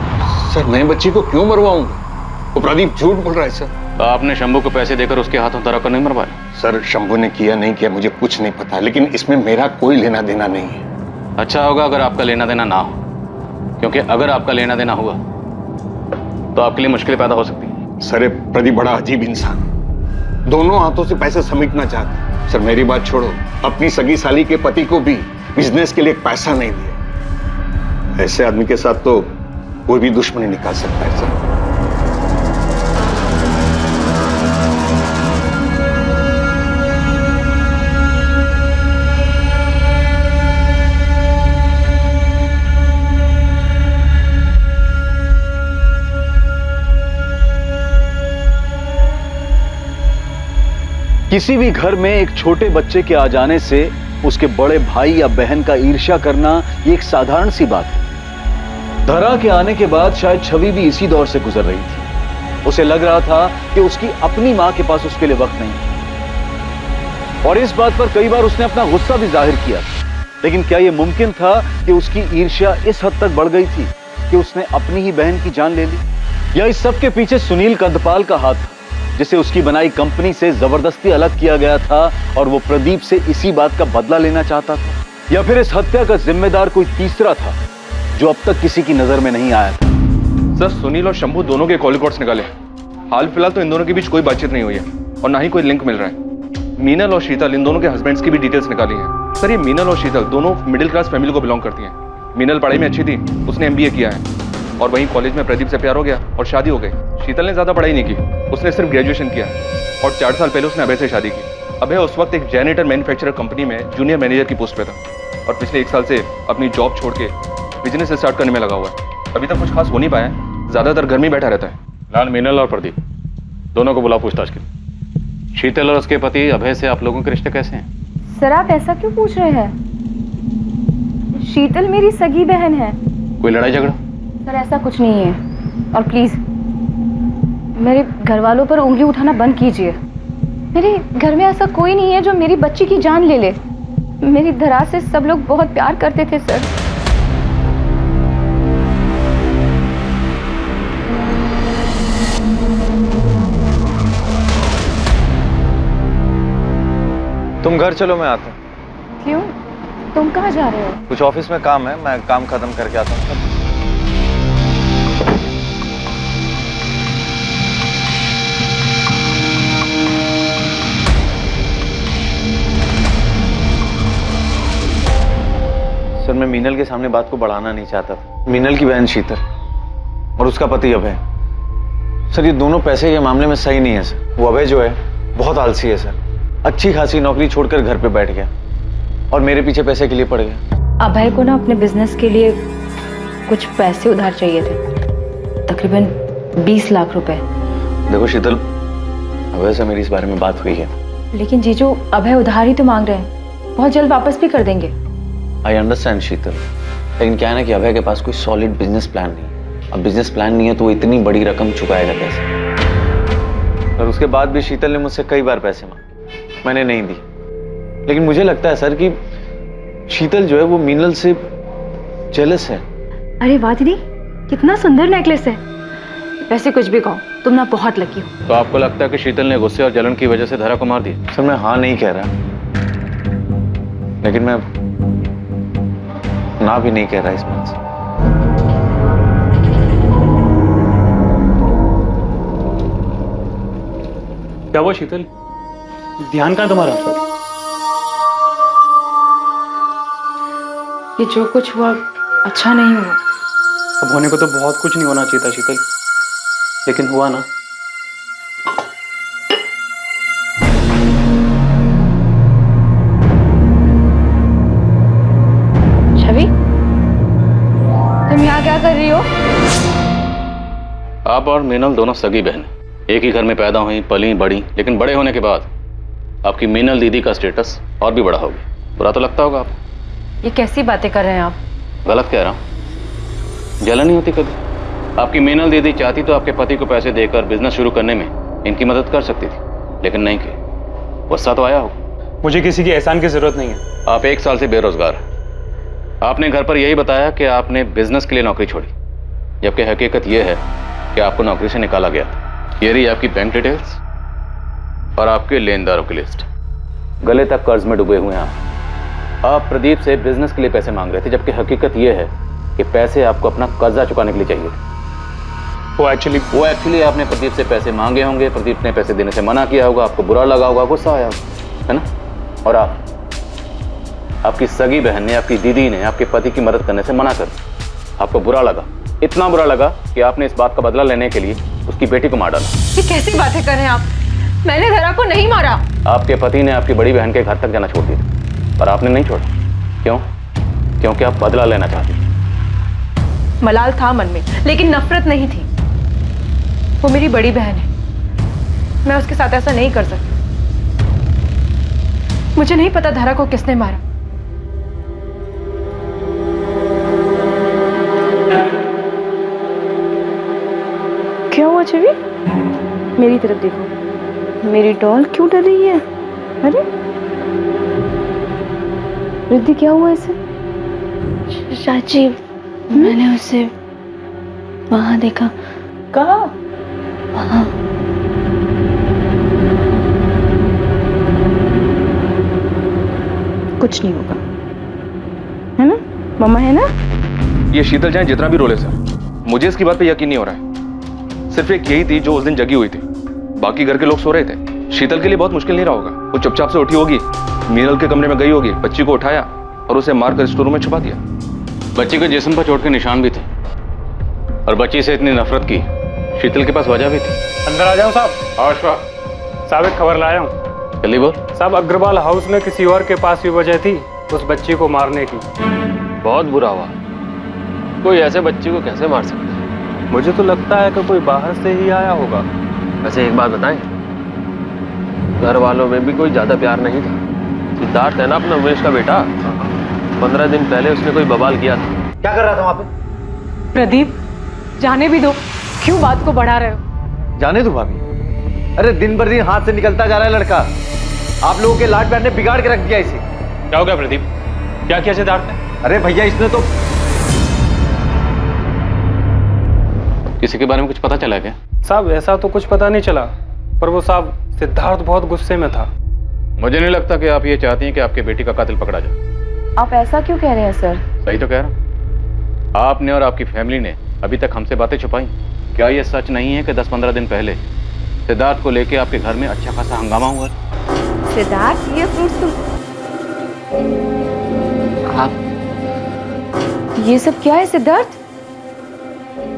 सर मैं बच्ची को क्यों मरवाऊंगा? वो प्रदीप झूठ बोल रहा है सर। तो आपने शंभू को पैसे देकर उसके हाथों दरा को नहीं मरवाया? सर शंभू ने किया नहीं किया मुझे कुछ नहीं पता, लेकिन इसमें मेरा कोई लेना देना नहीं है। अच्छा होगा अगर आपका लेना देना ना हो, क्योंकि अगर आपका लेना देना हुआ तो आपके लिए मुश्किलें पैदा हो सकती है। सर प्रदीप बड़ा अजीब इंसान, दोनों हाथों से पैसे समेटना चाहता। सर मेरी बात छोड़ो, अपनी सगी साली के पति को भी बिजनेस के लिए पैसा नहीं दिया। ऐसे आदमी के साथ तो कोई भी दुश्मनी निकाल सकता है सर। किसी भी घर में एक छोटे बच्चे के आ जाने से उसके बड़े भाई या बहन का ईर्ष्या करना ये एक साधारण सी बात है। धरा के आने के बाद शायद छवि भी इसी दौर से गुजर रही थी। उसे लग रहा था कि उसकी अपनी मां के पास उसके लिए वक्त नहीं, और इस बात पर कई बार उसने अपना गुस्सा भी जाहिर किया। लेकिन क्या यह मुमकिन था कि उसकी ईर्ष्या इस हद तक बढ़ गई थी कि उसने अपनी ही बहन की जान ले ली? या इस सब के पीछे सुनील कंदपाल का हाथ था, जिसे उसकी बनाई कंपनी से जबरदस्ती अलग किया गया था और वो प्रदीप से इसी बात का बदला लेना चाहता था? या फिर इस हत्या का जिम्मेदार कोई तीसरा था जो अब तक किसी की नजर में नहीं आया था? सर, सुनील और शंभू दोनों के कॉल रिकॉर्ड्स निकाले। हाल फिलहाल तो इन दोनों के बीच कोई बातचीत नहीं हुई है और ना ही कोई लिंक मिल रहा है। मीनल और शीतल, इन दोनों के हस्बैंड्स की भी डिटेल्स निकाली हैं। सर, ये मीनल और शीतल दोनों मिडिल क्लास फैमिली को बिलोंग करती हैं। मीनल पढ़ाई में अच्छी थी, उसने MBA किया है, और वहीं कॉलेज में प्रदीप से प्यार हो गया और शादी हो गई। शीतल ने ज़्यादा पढ़ाई नहीं की, उसने सिर्फ ग्रेजुएशन किया और 4 साल पहले उसने अभय से शादी की। अभय उस वक्त एक जेनेटर मैन्युफैक्चरर कंपनी में जूनियर मैनेजर की पोस्ट पे था और पिछले 1 साल से अपनी जॉब छोड़ के बिजनेस स्टार्ट करने में लगा हुआ है। अभी तक कुछ खास हो नहीं पाया है, ज़्यादातर घर में बैठा रहता है। लाल, मीनल और प्रदीप दोनों को बुला पूछताछ के लिए। शीतल और उसके पति अभय से आप लोगों के रिश्ते कैसे हैं? सर, आप ऐसा क्यों पूछ रहे हैं? शीतल मेरी सगी बहन है। कोई लड़ाई झगड़ा? सर, ऐसा कुछ नहीं है, और प्लीज मेरे घर वालों पर उंगली उठाना बंद कीजिए। मेरे घर में ऐसा कोई नहीं है जो मेरी बच्ची की जान ले ले। मेरी धरा से सब लोग बहुत प्यार करते थे सर। तुम घर चलो, मैं आता हूँ। क्यों? तुम कहाँ जा रहे हो? कुछ ऑफिस में काम है, मैं काम खत्म करके आता हूँ। सर, मैं मीनल के सामने बात को बढ़ाना नहीं चाहता था। मीनल की बहन शीतल और उसका पति अभय, सर ये दोनों पैसे के मामले में सही नहीं है सर। वो अभय जो है बहुत आलसी है सर, अच्छी खासी नौकरी छोड़कर घर पे बैठ गया और मेरे पीछे पैसे के लिए पड़ गया। अभय को ना अपने बिजनेस के लिए कुछ पैसे उधार चाहिए थे, तकरीबन 20 लाख रुपए। देखो शीतल, अभय से मेरी इस बारे में बात हुई है। लेकिन जीजू, अभय उधार ही तो मांग रहे हैं, बहुत जल्द वापस भी कर देंगे। आई अंडरस्टैंड शीतल, लेकिन क्या है ना कि अभय के पास कोई सॉलिड बिजनेस प्लान नहीं। अब बिजनेस प्लान नहीं है तो वो इतनी बड़ी रकम चुकाएगा कैसे? और उसके बाद भी शीतल ने मुझसे कई बार पैसे मांगे, मैंने नहीं दी। लेकिन मुझे लगता है सर कि शीतल जो है वो मीनल से जेलस है। अरे वाह दीदी, कितना सुंदर नेकलेस है। वैसे कुछ भी कहो, तुम ना बहुत लकी हो। तो आपको लगता है कि शीतल ने गुस्से और जलन की वजह से धरा को मार दिया? सर, मैं हाँ नहीं कह रहा, लेकिन मैं ना भी नहीं कह रहा इस बात से। क्या वो शीतल, ध्यान कहाँ तुम्हारा? ये जो कुछ हुआ अच्छा नहीं हुआ। अब होने को तो बहुत कुछ नहीं होना चाहिए था शीतल, लेकिन हुआ ना। छवि, तुम यहाँ क्या कर रही हो? आप और मीनल दोनों सगी बहन, एक ही घर में पैदा हुई, पली, बड़ी, लेकिन बड़े होने के बाद आपकी मीनल दीदी का स्टेटस और भी बड़ा हो गया। बुरा तो लगता होगा आपको। ये कैसी बातें कर रहे हैं आप? गलत कह रहा हूँ? जलन नहीं होती कभी? आपकी मीनल दीदी चाहती तो आपके पति को पैसे देकर बिजनेस शुरू करने में इनकी मदद कर सकती थी, लेकिन नहीं की। गुस्सा तो आया होगा। मुझे किसी की एहसान की जरूरत नहीं है। आप 1 साल से बेरोजगार हैं। आपने घर पर यही बताया कि आपने बिजनेस के लिए नौकरी छोड़ी, जबकि हकीकत यह है कि आपको नौकरी से निकाला गया था। ये रही आपकी बैंक डिटेल्स और आपके लेनदारों की लिस्ट। गले तक कर्ज में डूबे हुए हैं आप प्रदीप से बिजनेस के लिए पैसे मांग रहे थे, जबकि हकीकत यह है कि पैसे आपको अपना कर्जा चुकाने के लिए चाहिए थे। वो एक्चुअली आपने प्रदीप से पैसे मांगे होंगे, प्रदीप ने पैसे देने से मना किया होगा, आपको बुरा लगा होगा, गुस्सा आया होगा, है ना? और आपकी सगी बहन ने, आपकी दीदी ने आपके पति की मदद करने से मना कर दिया। आपको बुरा लगा, इतना बुरा लगा कि आपने इस बात का बदला लेने के लिए उसकी बेटी को मार डाला। ये कैसी बातें कर रहे हैं आप? मैंने धरा को नहीं मारा। आपके पति ने आपकी बड़ी बहन के घर तक जाना छोड़ दिया, पर आपने नहीं छोड़ा। क्यों? क्योंकि आप बदला लेना चाहते थे। मलाल था मन में, लेकिन नफरत नहीं थी। वो मेरी बड़ी बहन है, मैं उसके साथ ऐसा नहीं कर सकती। मुझे नहीं पता धारा को किसने मारा। क्या हुआ छवि? मेरी तरफ देखो। मेरी डॉल क्यों डर रही है? अरे रिद्धि, क्या हुआ इसे? चाची, मैंने उसे वहां देखा। कहाँ? वहां। कुछ नहीं होगा, है ना? मम्मा है ना? ये शीतल चाहे जितना भी रोले सर, मुझे इसकी बात पे यकीन नहीं हो रहा है। सिर्फ एक यही थी जो उस दिन जगी हुई थी, बाकी घर के लोग सो रहे थे। शीतल के लिए बहुत मुश्किल नहीं रहा होगा। वो चुपचाप से उठी होगी, मीनल के कमरे में गई होगी, बच्ची को उठाया और उसे मारकर स्टोर रूम में छुपा दिया। बच्ची के जिस्म पर चोट के निशान भी थे और बच्ची से इतनी नफरत की शीतल के पास वजह भी थी। अंदर आ जाऊं साहब? साहब एक खबर लाया हूँ। जल्दी बोल। साहब अग्रवाल हाउस में किसी और के पास भी वजह थी उस बच्ची को मारने की। बहुत बुरा हुआ। कोई ऐसे बच्ची को कैसे मार सकता है? मुझे तो लगता है कि कोई बाहर से ही आया होगा। वैसे एक बात बताएं, घर वालों में भी कोई ज्यादा प्यार नहीं था। सिद्धार्थ है ना अपना उमेश का बेटा, 15 दिन पहले उसने कोई बवाल किया था। क्या कर रहा था वहां पे? प्रदीप, जाने भी दो, क्यों बात को बढ़ा रहे हो? जाने दो भाभी। अरे दिन भर दिन हाथ से निकलता जा रहा है लड़का। आप लोगों के लाड प्यार ने बिगाड़ के रख दिया इसे। क्या हो गया प्रदीप? क्या किया सिद्धार्थ ने? अरे भैया, इसने तो किसी के बारे में कुछ पता चला क्या? साहब ऐसा तो कुछ पता नहीं चला, पर वो साहब सिद्धार्थ बहुत गुस्से में था। मुझे नहीं लगता कि आप ये चाहती हैं कि आपके बेटी का कातिल पकड़ा जाए। आप ऐसा क्यों कह रहे हैं सर? सही तो कह रहा हूं। आपने और आपकी फैमिली ने अभी तक हमसे बातें छुपाई। क्या ये सच नहीं है कि 10-15 दिन पहले सिद्धार्थ को लेके आपके घर में अच्छा खासा हंगामा हुआ? सिद्धार्थ, ये फ्रूट्स तुम ये सब क्या है सिद्धार्थ?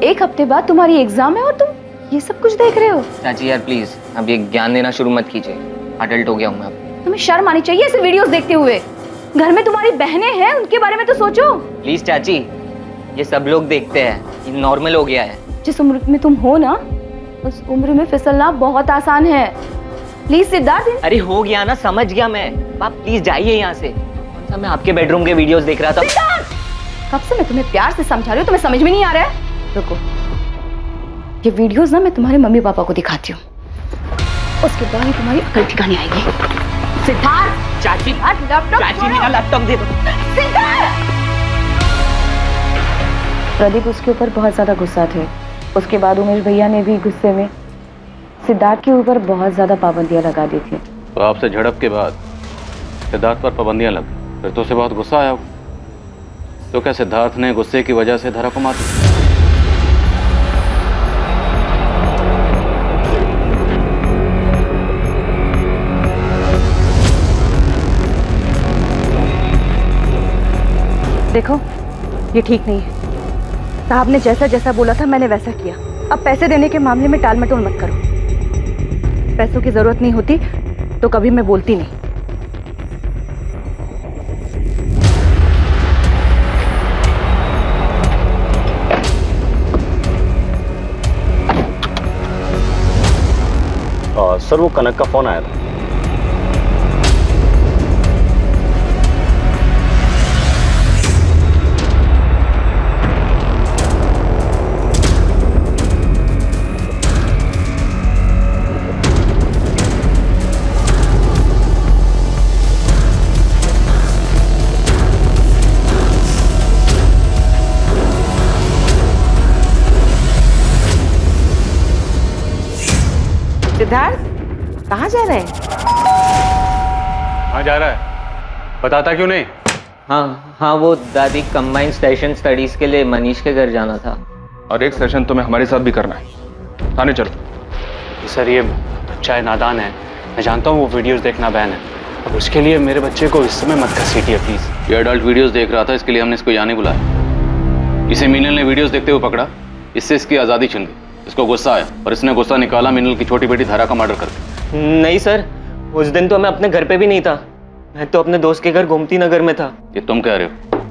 एक हफ्ते बाद तुम्हारी एग्जाम है और तुम ये सब कुछ देख रहे हो? चाची यार प्लीज, अब ये ज्ञान देना शुरू मत कीजिए। अडल्ट हो गया हूँ मैं अब। तुम्हें शर्म आनी चाहिए ऐसे वीडियोस देखते हुए। घर में तुम्हारी बहनें हैं, उनके बारे में तो सोचो। प्लीज चाची, ये सब लोग देखते हैं, ये नॉर्मल हो गया है। जिस उम्र में तुम हो ना, उस उम्र में फिसलना बहुत आसान है। प्लीज सिद्धार्थ। अरे हो गया ना, समझ गया मैं। आप प्लीज जाइए यहाँ से। मैं आपके बेडरूम के वीडियोस देख रहा था। कब से मैं तुम्हें प्यार से समझा रही हूँ, तुम्हें समझ में नहीं आ रहा है? रुको, ये वीडियोस ना मैं तुम्हारे मम्मी पापा को दिखाती हूँ, उसके बाद ही तुम्हारी अकल ठिकाने आएगी। सिद्धार्थ, चाची, लैपटॉप, चाची मेरा लैपटॉप दे दो। सिद्धार्थ! प्रदीप उसके ऊपर बहुत ज्यादा गुस्सा थे। उसके बाद उमेश भैया ने भी गुस्से में सिद्धार्थ के ऊपर बहुत ज्यादा पाबंदियां लगा दी थी। तो आपसे झड़प के बाद सिद्धार्थ पर पाबंदियां लग गई, फिर तो उसे बहुत गुस्सा आया। तो क्या सिद्धार्थ ने गुस्से की वजह से धारा को मार दिया? देखो, ये ठीक नहीं है। साहब ने जैसा जैसा बोला था मैंने वैसा किया। अब पैसे देने के मामले में टाल मटोल मत करो। पैसों की जरूरत नहीं होती तो कभी मैं बोलती नहीं। सर, वो कनक का फोन आया था। सिद्धार्थ, कहाँ जा रहे हैं? कहाँ जा रहा है? बताता क्यों नहीं? हाँ, वो दादी कंबाइंड सेशन स्टडीज के लिए मनीष के घर जाना था। और एक सेशन तुम्हें हमारे साथ भी करना है। थाने चलो। सर, ये बच्चा है, नादान है। मैं जानता हूँ वो वीडियोस देखना बैन है, अब उसके लिए मेरे बच्चे को इस समय मत घसीटिए प्लीज। ये अडल्ट वीडियोस देख रहा था, इसके लिए हमने इसको यहाँ नहीं बुलाया। इसे मीनल ने वीडियोस देखते हुए पकड़ा, इससे इसकी आज़ादी छिन गई। इसको गुस्सा आया और इसने गुस्सा निकाला मीनल की छोटी बेटी धारा का मर्डर करके। नहीं सर, उस दिन तो मैं अपने घर पे भी नहीं था। मैं तो अपने दोस्त के घर गोमती नगर में था। ये तुम कह रहे हो,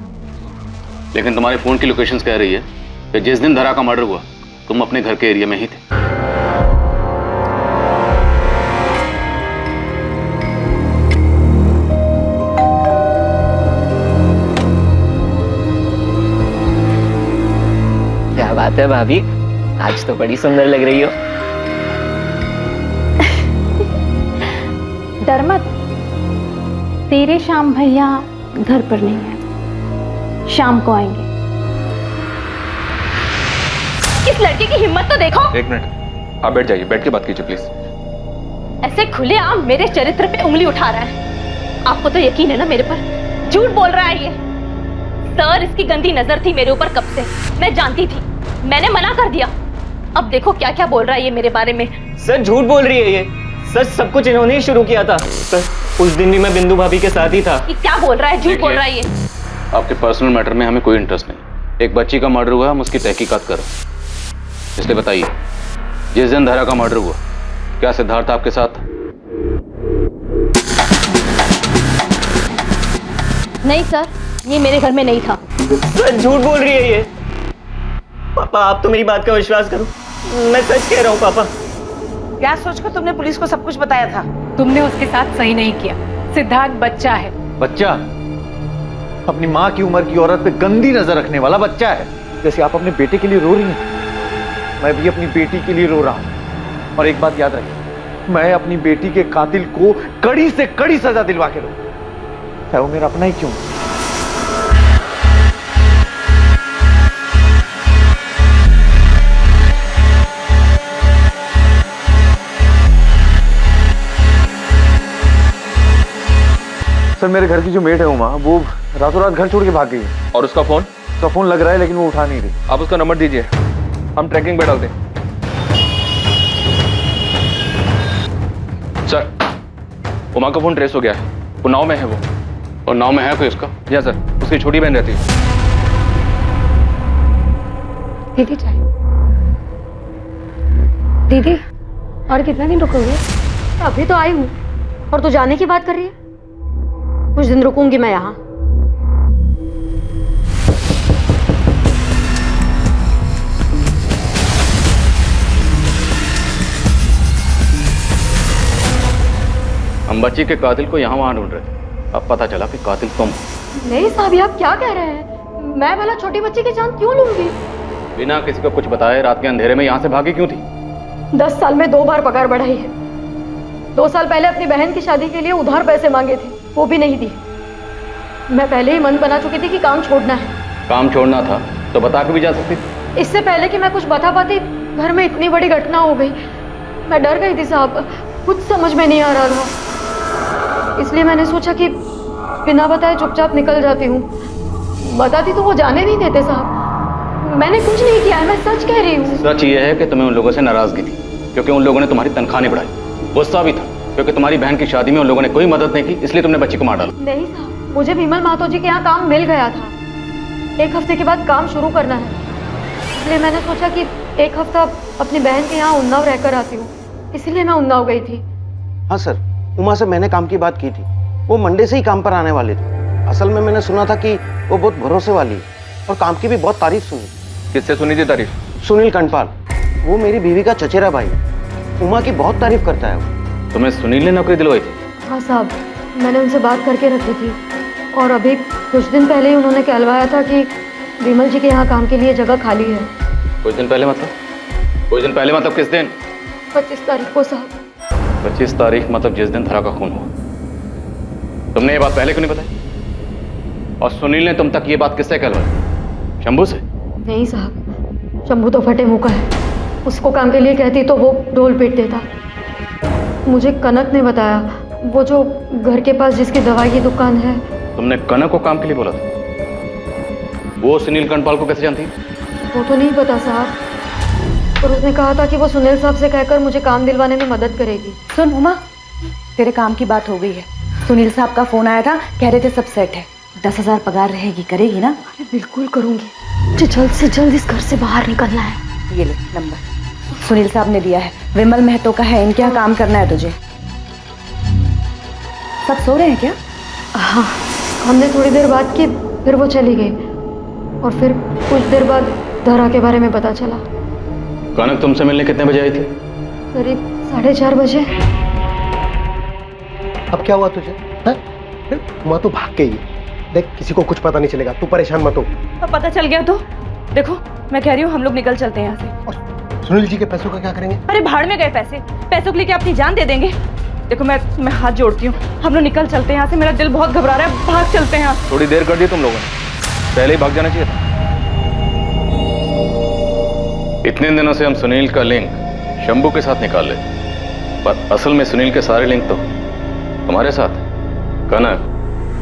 लेकिन तुम्हारे फोन की लोकेशंस कह रही है कि जिस दिन धारा का मर्डर हुआ तुम अपने घर के एरिया में ही थे। स्वागत है भाभी, आज तो बड़ी सुंदर लग रही हो। डर मत, तेरे श्याम भैया घर पर नहीं है, शाम को आएंगे। इस लड़के की हिम्मत तो देखो। एक मिनट, आप बैठ जाइए, बैठ के बात कीजिए प्लीज। ऐसे खुलेआम मेरे चरित्र पे उंगली उठा रहा है। आपको तो यकीन है ना मेरे पर? झूठ बोल रहा है ये। सर, इसकी गंदी नजर थी मेरे ऊपर कब से, मैं जानती थी, मैंने मना कर दिया। अब देखो क्या क्या बोल रहा है ये मेरे बारे में। सर झूठ बोल रही है ये, सच सब कुछ इन्होंने ही शुरू किया था। सर उस दिन भी मैं बिंदु भाभी के साथ ही था। ये क्या बोल रहा है, झूठ बोल रहा है ये। आपके पर्सनल मैटर में हमें कोई इंटरेस्ट नहीं। एक बच्ची का मर्डर हुआ, हम उसकी तहकीकात कर रहे हैं। इसलिए बताइए, जिस दिन धरा का मर्डर हुआ, क्या सिद्धार्थ आपके साथ? नहीं सर, ये मेरे घर में नहीं था। सर झूठ बोल रही है ये। पापा आप तो मेरी बात का विश्वास करो, मैं सच कह रहा हूँ पापा। क्या सोचकर तुमने पुलिस को सब कुछ बताया था? तुमने उसके साथ सही नहीं किया। सिद्धार्थ बच्चा है। बच्चा? अपनी माँ की उम्र की औरत पे गंदी नजर रखने वाला बच्चा है। जैसे आप अपने बेटे के लिए रो रही हैं, मैं भी अपनी बेटी के लिए रो रहा हूं। और एक बात याद रखिए, मैं अपनी बेटी के कातिल को कड़ी से कड़ी सजा दिलवा के रहूं, चाहे वो मेरा अपना ही क्यों। सर मेरे घर की जो मेड है उमा, वो रातों रात घर छोड़ के भाग गई है। और उसका फोन? उसका फोन लग रहा है लेकिन वो उठा नहीं रही। आप उसका नंबर दीजिए, हम ट्रैकिंग पे डालते हैं। सर उमा का फोन ट्रेस हो गया है, उन्नाव में है वो। और नाव में है कोई उसका? या सर, उसकी छोटी बहन रहती है। दीदी चाय। दीदी और कितना दिन रुकोगे? अभी तो आई हूँ और तू जाने की बात कर रही है। कुछ दिन रुकूंगी मैं यहाँ। हम बच्ची के कातिल को यहाँ वहाँ ढूंढ रहे थे, अब पता चला कि कातिल तुम। नहीं साहब, आप क्या कह रहे हैं? मैं भला छोटी बच्ची की जान क्यों लूंगी? बिना किसी को कुछ बताए रात के अंधेरे में यहाँ से भागी क्यों थी? 10 साल में 2 बार पगार बढ़ाई है। 2 साल पहले अपनी बहन की शादी के लिए उधार पैसे मांगे थे, वो भी नहीं दिए। मैं पहले ही मन बना चुकी थी कि काम छोड़ना है। काम छोड़ना था तो बता के भी जा सकती थी। इससे पहले कि मैं कुछ बता पाती, घर में इतनी बड़ी घटना हो गई। मैं डर गई थी साहब, कुछ समझ में नहीं आ रहा था। इसलिए मैंने सोचा कि बिना बताए चुपचाप निकल जाती हूँ। बताती तो वो जाने नहीं देते साहब। मैंने कुछ नहीं किया है, मैं सच कह रही हूँ। सच ये है कि तुम्हें उन लोगों से नाराजगी थी, क्योंकि उन लोगों ने तुम्हारी तनख्वाह नहीं बढ़ाई। गुस्सा भी था क्योंकि तुम्हारी बहन की शादी में उन लोगों ने कोई मदद नहीं की, इसलिए तुमने बच्ची को मार डाला। नहीं साहब, मुझे विमल महतो जी के यहाँ काम मिल गया था। 1 हफ्ते के बाद काम शुरू करना है, इसलिए मैंने सोचा कि 1 हफ्ता अपनी बहन के यहाँ उन्नाव रहकर आती हूँ, इसलिए मैं उन्नाव गई थी। हाँ सर, उमा से मैंने काम की बात की थी। वो मंडे से ही काम पर आने वाले थे। असल में मैंने सुना था कि वो बहुत भरोसे वाली है और काम की भी बहुत तारीफ सुनी। किससे सुनी थी तारीफ? सुनील कंडपाल, वो मेरी बीवी का चचेरा भाई है। उमा की बहुत तारीफ करता है वो। तुम्हें सुनील ने नौकरी दिलवाई थी? हाँ साहब, मैंने उनसे बात करके रखी थी और अभी कुछ दिन पहले ही उन्होंने कहलवाया था कि विमल जी के यहाँ काम के लिए जगह खाली है। कुछ दिन पहले मतलब? कुछ दिन पहले मतलब किस दिन? 25 तारीख को साहब। 25 तारीख मतलब जिस दिन धरा का खून हुआ। तुमने ये बात पहले क्यों नहीं बताई? और सुनील ने तुम तक ये बात किससे कहलवाई? शंभू से? नहीं साहब, शंभू तो फटे मुंह का है। उसको काम के लिए कहती तो वो ढोल पीट देता। मुझे कनक ने बताया, वो जो घर के पास जिसकी दवाई की दुकान है। तुमने कनक को काम के लिए बोला था? वो सुनील कंडपाल को कैसे जानती? वो तो नहीं पता साहब, पर उसने कहा था कि वो सुनील साहब से कहकर मुझे काम दिलवाने में मदद करेगी। सुन उमा, तेरे काम की बात हो गई है। सुनील साहब का फोन आया था, कह रहे थे सब सेट है। 10,000 पगार रहेगी, करेगी ना? अरे बिल्कुल करूंगी। मुझे जल्द से जल्द इस घर से बाहर निकलना है। ये ले नंबर, सुनील साहब ने दिया है। विमल महतो का है, इनके यहाँ काम करना है तुझे। सब सो रहे हैं क्या? हाँ, हमने थोड़ी देर बात की, फिर वो चली गई और फिर कुछ देर बाद धरा के बारे में पता चला। कनक तुमसे मिलने कितने बजे आई थी? करीब 4:30 बजे। अब क्या हुआ तुझे? उमा तो भाग गई है। देख, किसी को कुछ पता नहीं चलेगा, तू परेशान मत हो। अब पता चल गया तो? देखो मैं कह रही हूँ हम लोग निकल चलते हैं यहाँ से। सुनील जी के पैसों का क्या करेंगे? अरे भाड़ में गए पैसे, पैसों के लिए क्या अपनी जान दे देंगे? देखो मैं हाथ जोड़ती हूँ, हम लोग निकल चलते हैं यहाँ से, मेरा दिल बहुत घबरा रहा है, भाग चलते हैं यहाँ। थोड़ी देर कर दी तुम लोगों ने, पहले ही भाग जाना चाहिए था। इतने दिनों से हम सुनील का लिंक शंभू के साथ निकाल लेते, पर असल में सुनील के सारे लिंक तो तुम्हारे साथ हैं। कनक,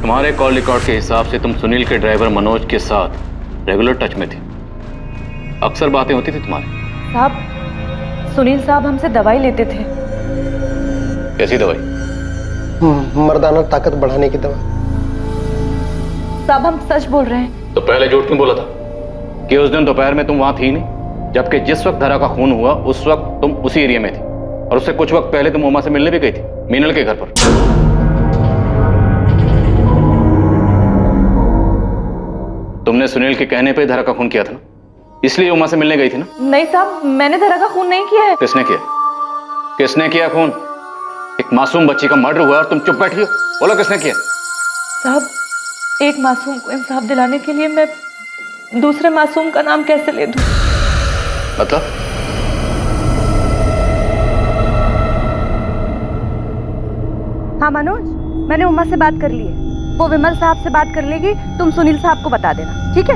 तुम्हारे कॉल रिकॉर्ड के हिसाब से तुम सुनील के ड्राइवर मनोज के साथ रेगुलर टच में थी, अक्सर बातें होती थी तुम्हारी। साहब, सुनील साहब हमसे दवाई लेते थे। कैसी दवाई? मर्दाना ताकत बढ़ाने की दवा। साहब हम सच बोल रहे हैं। तो पहले झूठ क्यों बोला था कि उस दिन दोपहर में तुम वहां थी नहीं, जबकि जिस वक्त धरा का खून हुआ उस वक्त तुम उसी एरिया में थी, और उससे कुछ वक्त पहले तुम उमा से मिलने भी गई थी मीनल के घर पर। तुमने सुनील के कहने पे धरा का खून किया था ना, इसलिए उमा से मिलने गई थी ना? नहीं साहब, मैंने धरा का खून नहीं किया है। किसने किया? किसने किया खून? एक मासूम बच्ची का मर्डर हुआ और तुम चुप बैठी हो, बोलो किसने किया? साहब, एक मासूम को इंसाफ दिलाने के लिए मैं दूसरे मासूम का नाम कैसे ले दूं? मतलब? हाँ मनोज, मैंने उमा से बात कर ली है, वो विमल साहब से बात कर लेगी, तुम सुनील साहब को बता देना, ठीक है?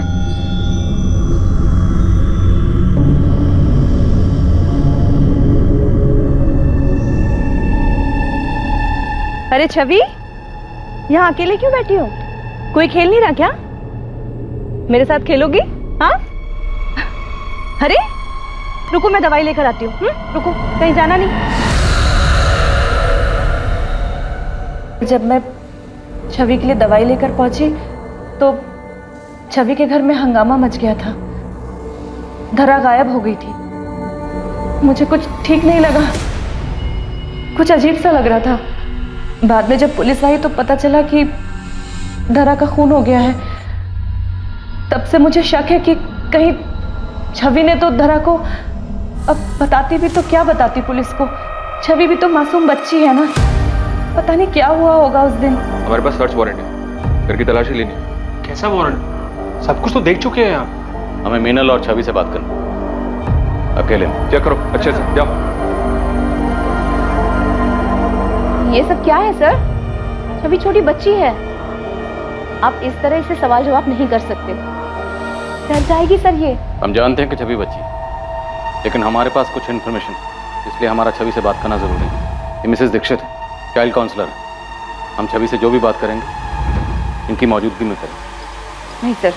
अरे छवि, यहाँ अकेले क्यों बैठी हो? कोई खेल नहीं रहा क्या? मेरे साथ खेलोगी? हाँ? अरे रुको, मैं दवाई लेकर आती हूँ। रुको, कहीं जाना नहीं। जब मैं छवि के लिए दवाई लेकर पहुंची तो छवि के घर में हंगामा मच गया था। धरा गायब हो गई थी। मुझे कुछ ठीक नहीं लगा, कुछ अजीब सा लग रहा था। बाद में जब पुलिस आई तो पता चला कि धरा का खून हो गया है। तब से मुझे शक है कि कहीं छवि ने तो धरा को, अब बताती भी तो क्या बताती पुलिस को? छवि भी तो मासूम बच्ची है ना, पता नहीं क्या हुआ होगा उस दिन। हमारे पास सर्च वारंट है, घर की तलाशी लेनी। कैसा वारंट? सब कुछ तो देख चुके हैं आप। हमें मीनल और छवि से बात करनी, अकेले में। चेक करो अच्छे से, जाओ। ये सब क्या है सर? छवि छोटी बच्ची है, आप इस तरह से सवाल जवाब नहीं कर सकते, डर जाएगी सर। ये हम जानते हैं कि छवि बच्ची, लेकिन हमारे पास कुछ इन्फॉर्मेशन, इसलिए हमारा छवि से बात करना जरूरी है। ये मिसेस दीक्षित है, चाइल्ड काउंसलर है। हम छवि से जो भी बात करेंगे इनकी मौजूदगी में करें। नहीं सर,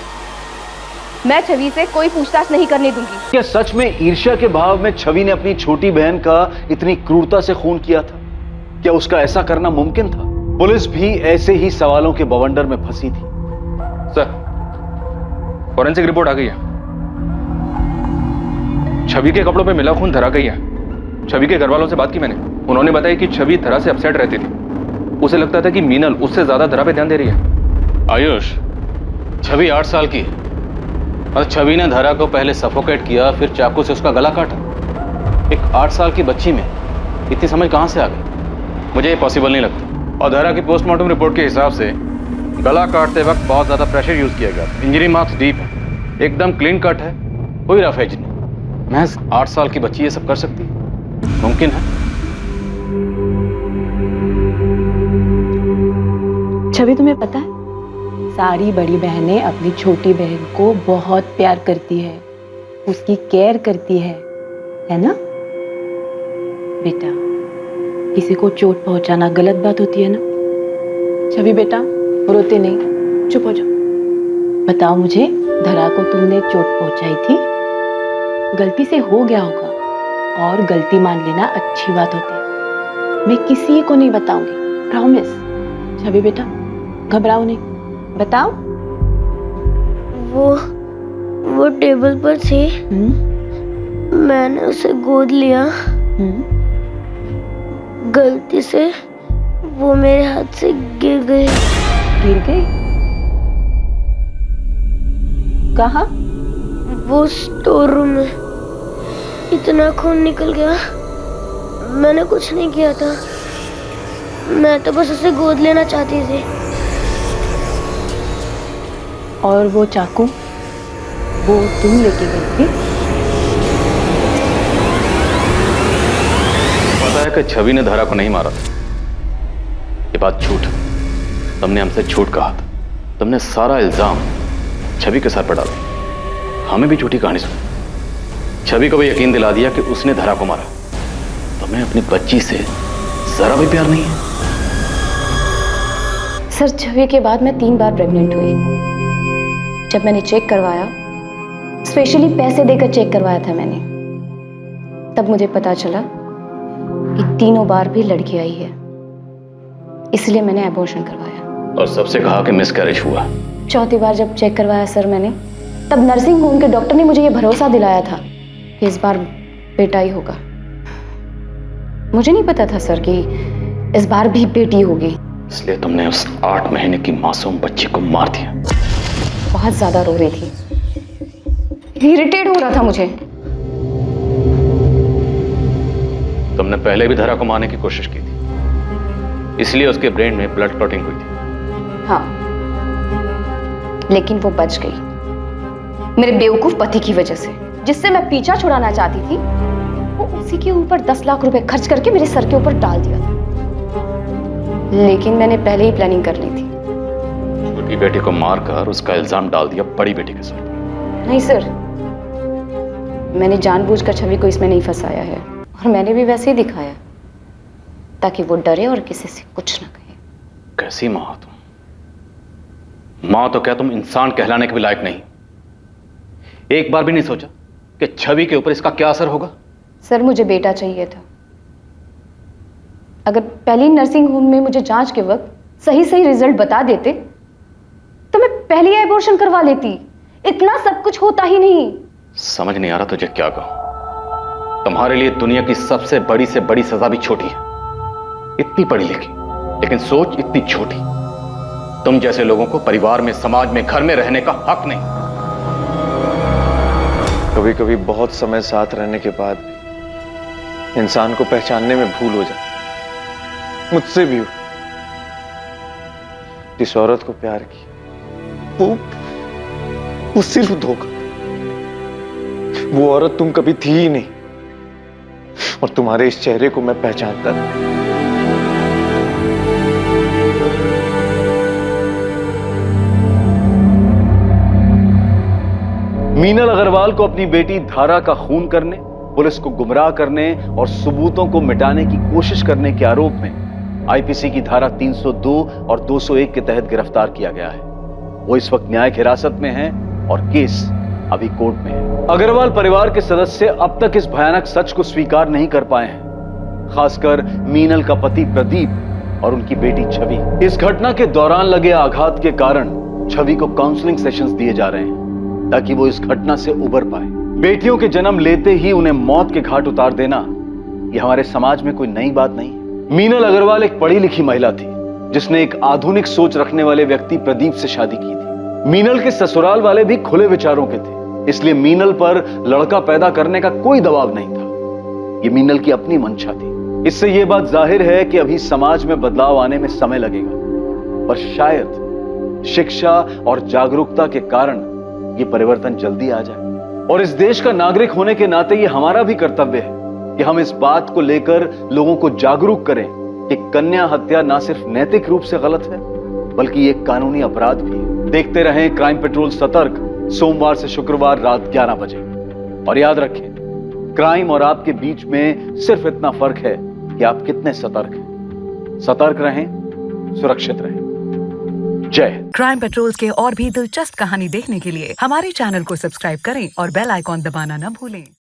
मैं छवि से कोई पूछताछ नहीं करने दूंगी। क्या सच में ईर्ष्या के भाव में छवि ने अपनी छोटी बहन का इतनी क्रूरता से खून किया था? क्या उसका ऐसा करना मुमकिन था? पुलिस भी ऐसे ही सवालों के बवंडर में फंसी थी। सर, फॉरेंसिक रिपोर्ट आ गई है। छवि के कपड़ों पे मिला खून धरा का ही है। छवि के घर वालों से बात की मैंने, उन्होंने बताया कि छवि धरा से अपसेट रहती थी। उसे लगता था कि मीनल उससे ज्यादा धरा पे ध्यान दे रही है। आयुष, छवि 8 साल की है और छवि ने धरा को पहले सफोकेट किया, फिर चाकू से उसका गला काटा। एक 8 साल की बच्ची में इतनी समझ कहां से आ गई? मुझे ये पॉसिबल नहीं लगता। और धरा की पोस्टमार्टम रिपोर्ट के हिसाब से गला काटते वक्त बहुत ज्यादा प्रेशर यूज किया गया। इंजरी मार्क्स डीप है, एकदम क्लीन कट है, कोई रफ एज नहीं। महज 8 साल की बच्ची ये सब कर सकती है? मुमकिन है? छवि, तुम्हें पता है सारी बड़ी बहनें अपनी छोटी बहन को बहुत प्यार करती है, उसकी केयर करती है ना बेटा? किसी को चोट पहुंचाना गलत बात होती है ना? छवि बेटा, रोते नहीं, चुप हो जाओ। बताओ मुझे, धरा को तुमने चोट पहुंचाई थी? गलती से हो गया होगा, और गलती मान लेना अच्छी बात होती है। मैं किसी को नहीं बताऊंगी, प्रॉमिस। छवि बेटा, घबराओ नहीं, बताओ। वो टेबल पर थी, मैंने उसे गोद लिया, गलती से वो मेरे हाथ से गिर गई। गिर गई? कहाँ? वो स्टोर रूम में। इतना खून निकल गया, मैंने कुछ नहीं किया था, मैं तो बस उसे गोद लेना चाहती थी। और वो चाकू? वो तुम लेके गई थी? पता है कि छवि ने धारा को नहीं मारा था। ये बात झूठ है। तुमने हमसे झूठ कहा था। तुमने सारा इल्जाम छवि के सर पर डाला। हमें भी झूठी कहानी सुनी। छवि को भी यकीन दिला दिया कि उसने धारा को मारा। तुम्हें अपनी बच्ची से जरा भी प्यार नहीं है। सर, छवि के बाद मैं 3 बार प्रेग्नेंट हुई। जब मैंने चेक करवाया, स्पेशली पैसे देकर चेक करवाया था मैंने, तब मुझे पता चला कि तीनों बार भी लड़की आई है। इसलिए मैंने एबॉर्शन करवाया। और सबसे कहा कि मिसकैरेज हुआ। चौथी बार जब चेक करवाया सर मैंने, तब नर्सिंग होम के डॉक्टर ने मुझे ये भरोसा दिलाया था कि इस बार बेटा ही होगा। मुझे नहीं पता था सर कि इस बार भी बेटी होगी। इसलिए तुमने उस 8 महीने की मासूम बच्ची को मार दिया। बहुत ज्यादा रो रही थी, इरिटेट हो रहा था मुझे। तुमने पहले भी धारा को मारने की कोशिश की थी, इसलिए उसके ब्रेन में ब्लड क्लॉटिंग हुई थी। हाँ, लेकिन वो बच गई मेरे बेवकूफ पति की वजह से, जिससे मैं पीछा छुड़ाना चाहती थी। वो उसी के ऊपर 10 लाख रुपए खर्च करके मेरे सर के ऊपर डाल दिया था। लेकिन मैंने पहले ही प्लानिंग कर ली थी। छोटी बेटी को मारकर उसका इल्जाम डाल दिया बड़ी बेटी के सर। नहीं सर, मैंने जानबूझकर छवि को इसमें नहीं फंसाया है, और मैंने भी वैसे ही दिखाया ताकि वो डरे और किसी से कुछ ना कहे। कैसी माँ हो तुम? माँ तो क्या तुम इंसान कहलाने के भी लायक नहीं। एक बार भी नहीं सोचा कि छवि के ऊपर इसका क्या असर होगा? सर, मुझे बेटा चाहिए था। अगर पहली नर्सिंग होम में मुझे जांच के वक्त सही सही रिजल्ट बता देते तो मैं पहले ही एबॉर्शन करवा लेती। इतना सब कुछ होता ही नहीं। समझ नहीं आ रहा तुझे क्या कहूं। तुम्हारे लिए दुनिया की सबसे बड़ी से बड़ी सजा भी छोटी है। इतनी पढ़ी लिखी लेकिन सोच इतनी छोटी। तुम जैसे लोगों को परिवार में, समाज में, घर में रहने का हक नहीं। कभी कभी बहुत समय साथ रहने के बाद भी इंसान को पहचानने में भूल हो जाती। मुझसे भी हो। जिस औरत को प्यार किया वो सिर्फ धोखा। वो औरत तुम कभी थी ही नहीं, और तुम्हारे इस चेहरे को मैं पहचानता था। मीनल अग्रवाल को अपनी बेटी धारा का खून करने, पुलिस को गुमराह करने और सबूतों को मिटाने की कोशिश करने के आरोप में आईपीसी की धारा 302 और 201 के तहत गिरफ्तार किया गया है। वो इस वक्त न्यायिक हिरासत में है और केस अभी कोर्ट में है। अग्रवाल परिवार के सदस्य अब तक इस भयानक सच को स्वीकार नहीं कर पाए हैं, खासकर मीनल का पति प्रदीप और उनकी बेटी छवि। इस घटना के दौरान लगे आघात के कारण छवि को काउंसलिंग सेशंस दिए जा रहे हैं ताकि वो इस घटना से उबर पाए। बेटियों के जन्म लेते ही उन्हें मौत के घाट उतार देना यह हमारे समाज में कोई नई बात नहीं है। मीनल अग्रवाल एक पढ़ी लिखी महिला थी जिसने एक आधुनिक सोच रखने वाले व्यक्ति प्रदीप से शादी की थी। मीनल के ससुराल वाले भी खुले विचारों के थे, इसलिए मीनल पर लड़का पैदा करने का कोई दबाव नहीं था। ये मीनल की अपनी मंशा थी। इससे यह बात जाहिर है कि अभी समाज में बदलाव आने में समय लगेगा, पर शायद शिक्षा और जागरूकता के कारण यह परिवर्तन जल्दी आ जाए। और इस देश का नागरिक होने के नाते यह हमारा भी कर्तव्य है कि हम इस बात को लेकर लोगों को जागरूक करें कि कन्या हत्या ना सिर्फ नैतिक रूप से गलत है बल्कि एक कानूनी अपराध भी है। देखते रहें क्राइम पेट्रोल सतर्क, सोमवार से शुक्रवार रात 11 बजे। और याद रखें, क्राइम और आपके बीच में सिर्फ इतना फर्क है कि आप कितने सतर्क हैं। सतर्क रहें, सुरक्षित रहें। जय। क्राइम पेट्रोल के और भी दिलचस्प कहानी देखने के लिए हमारे चैनल को सब्सक्राइब करें और बेल आइकॉन दबाना न भूलें।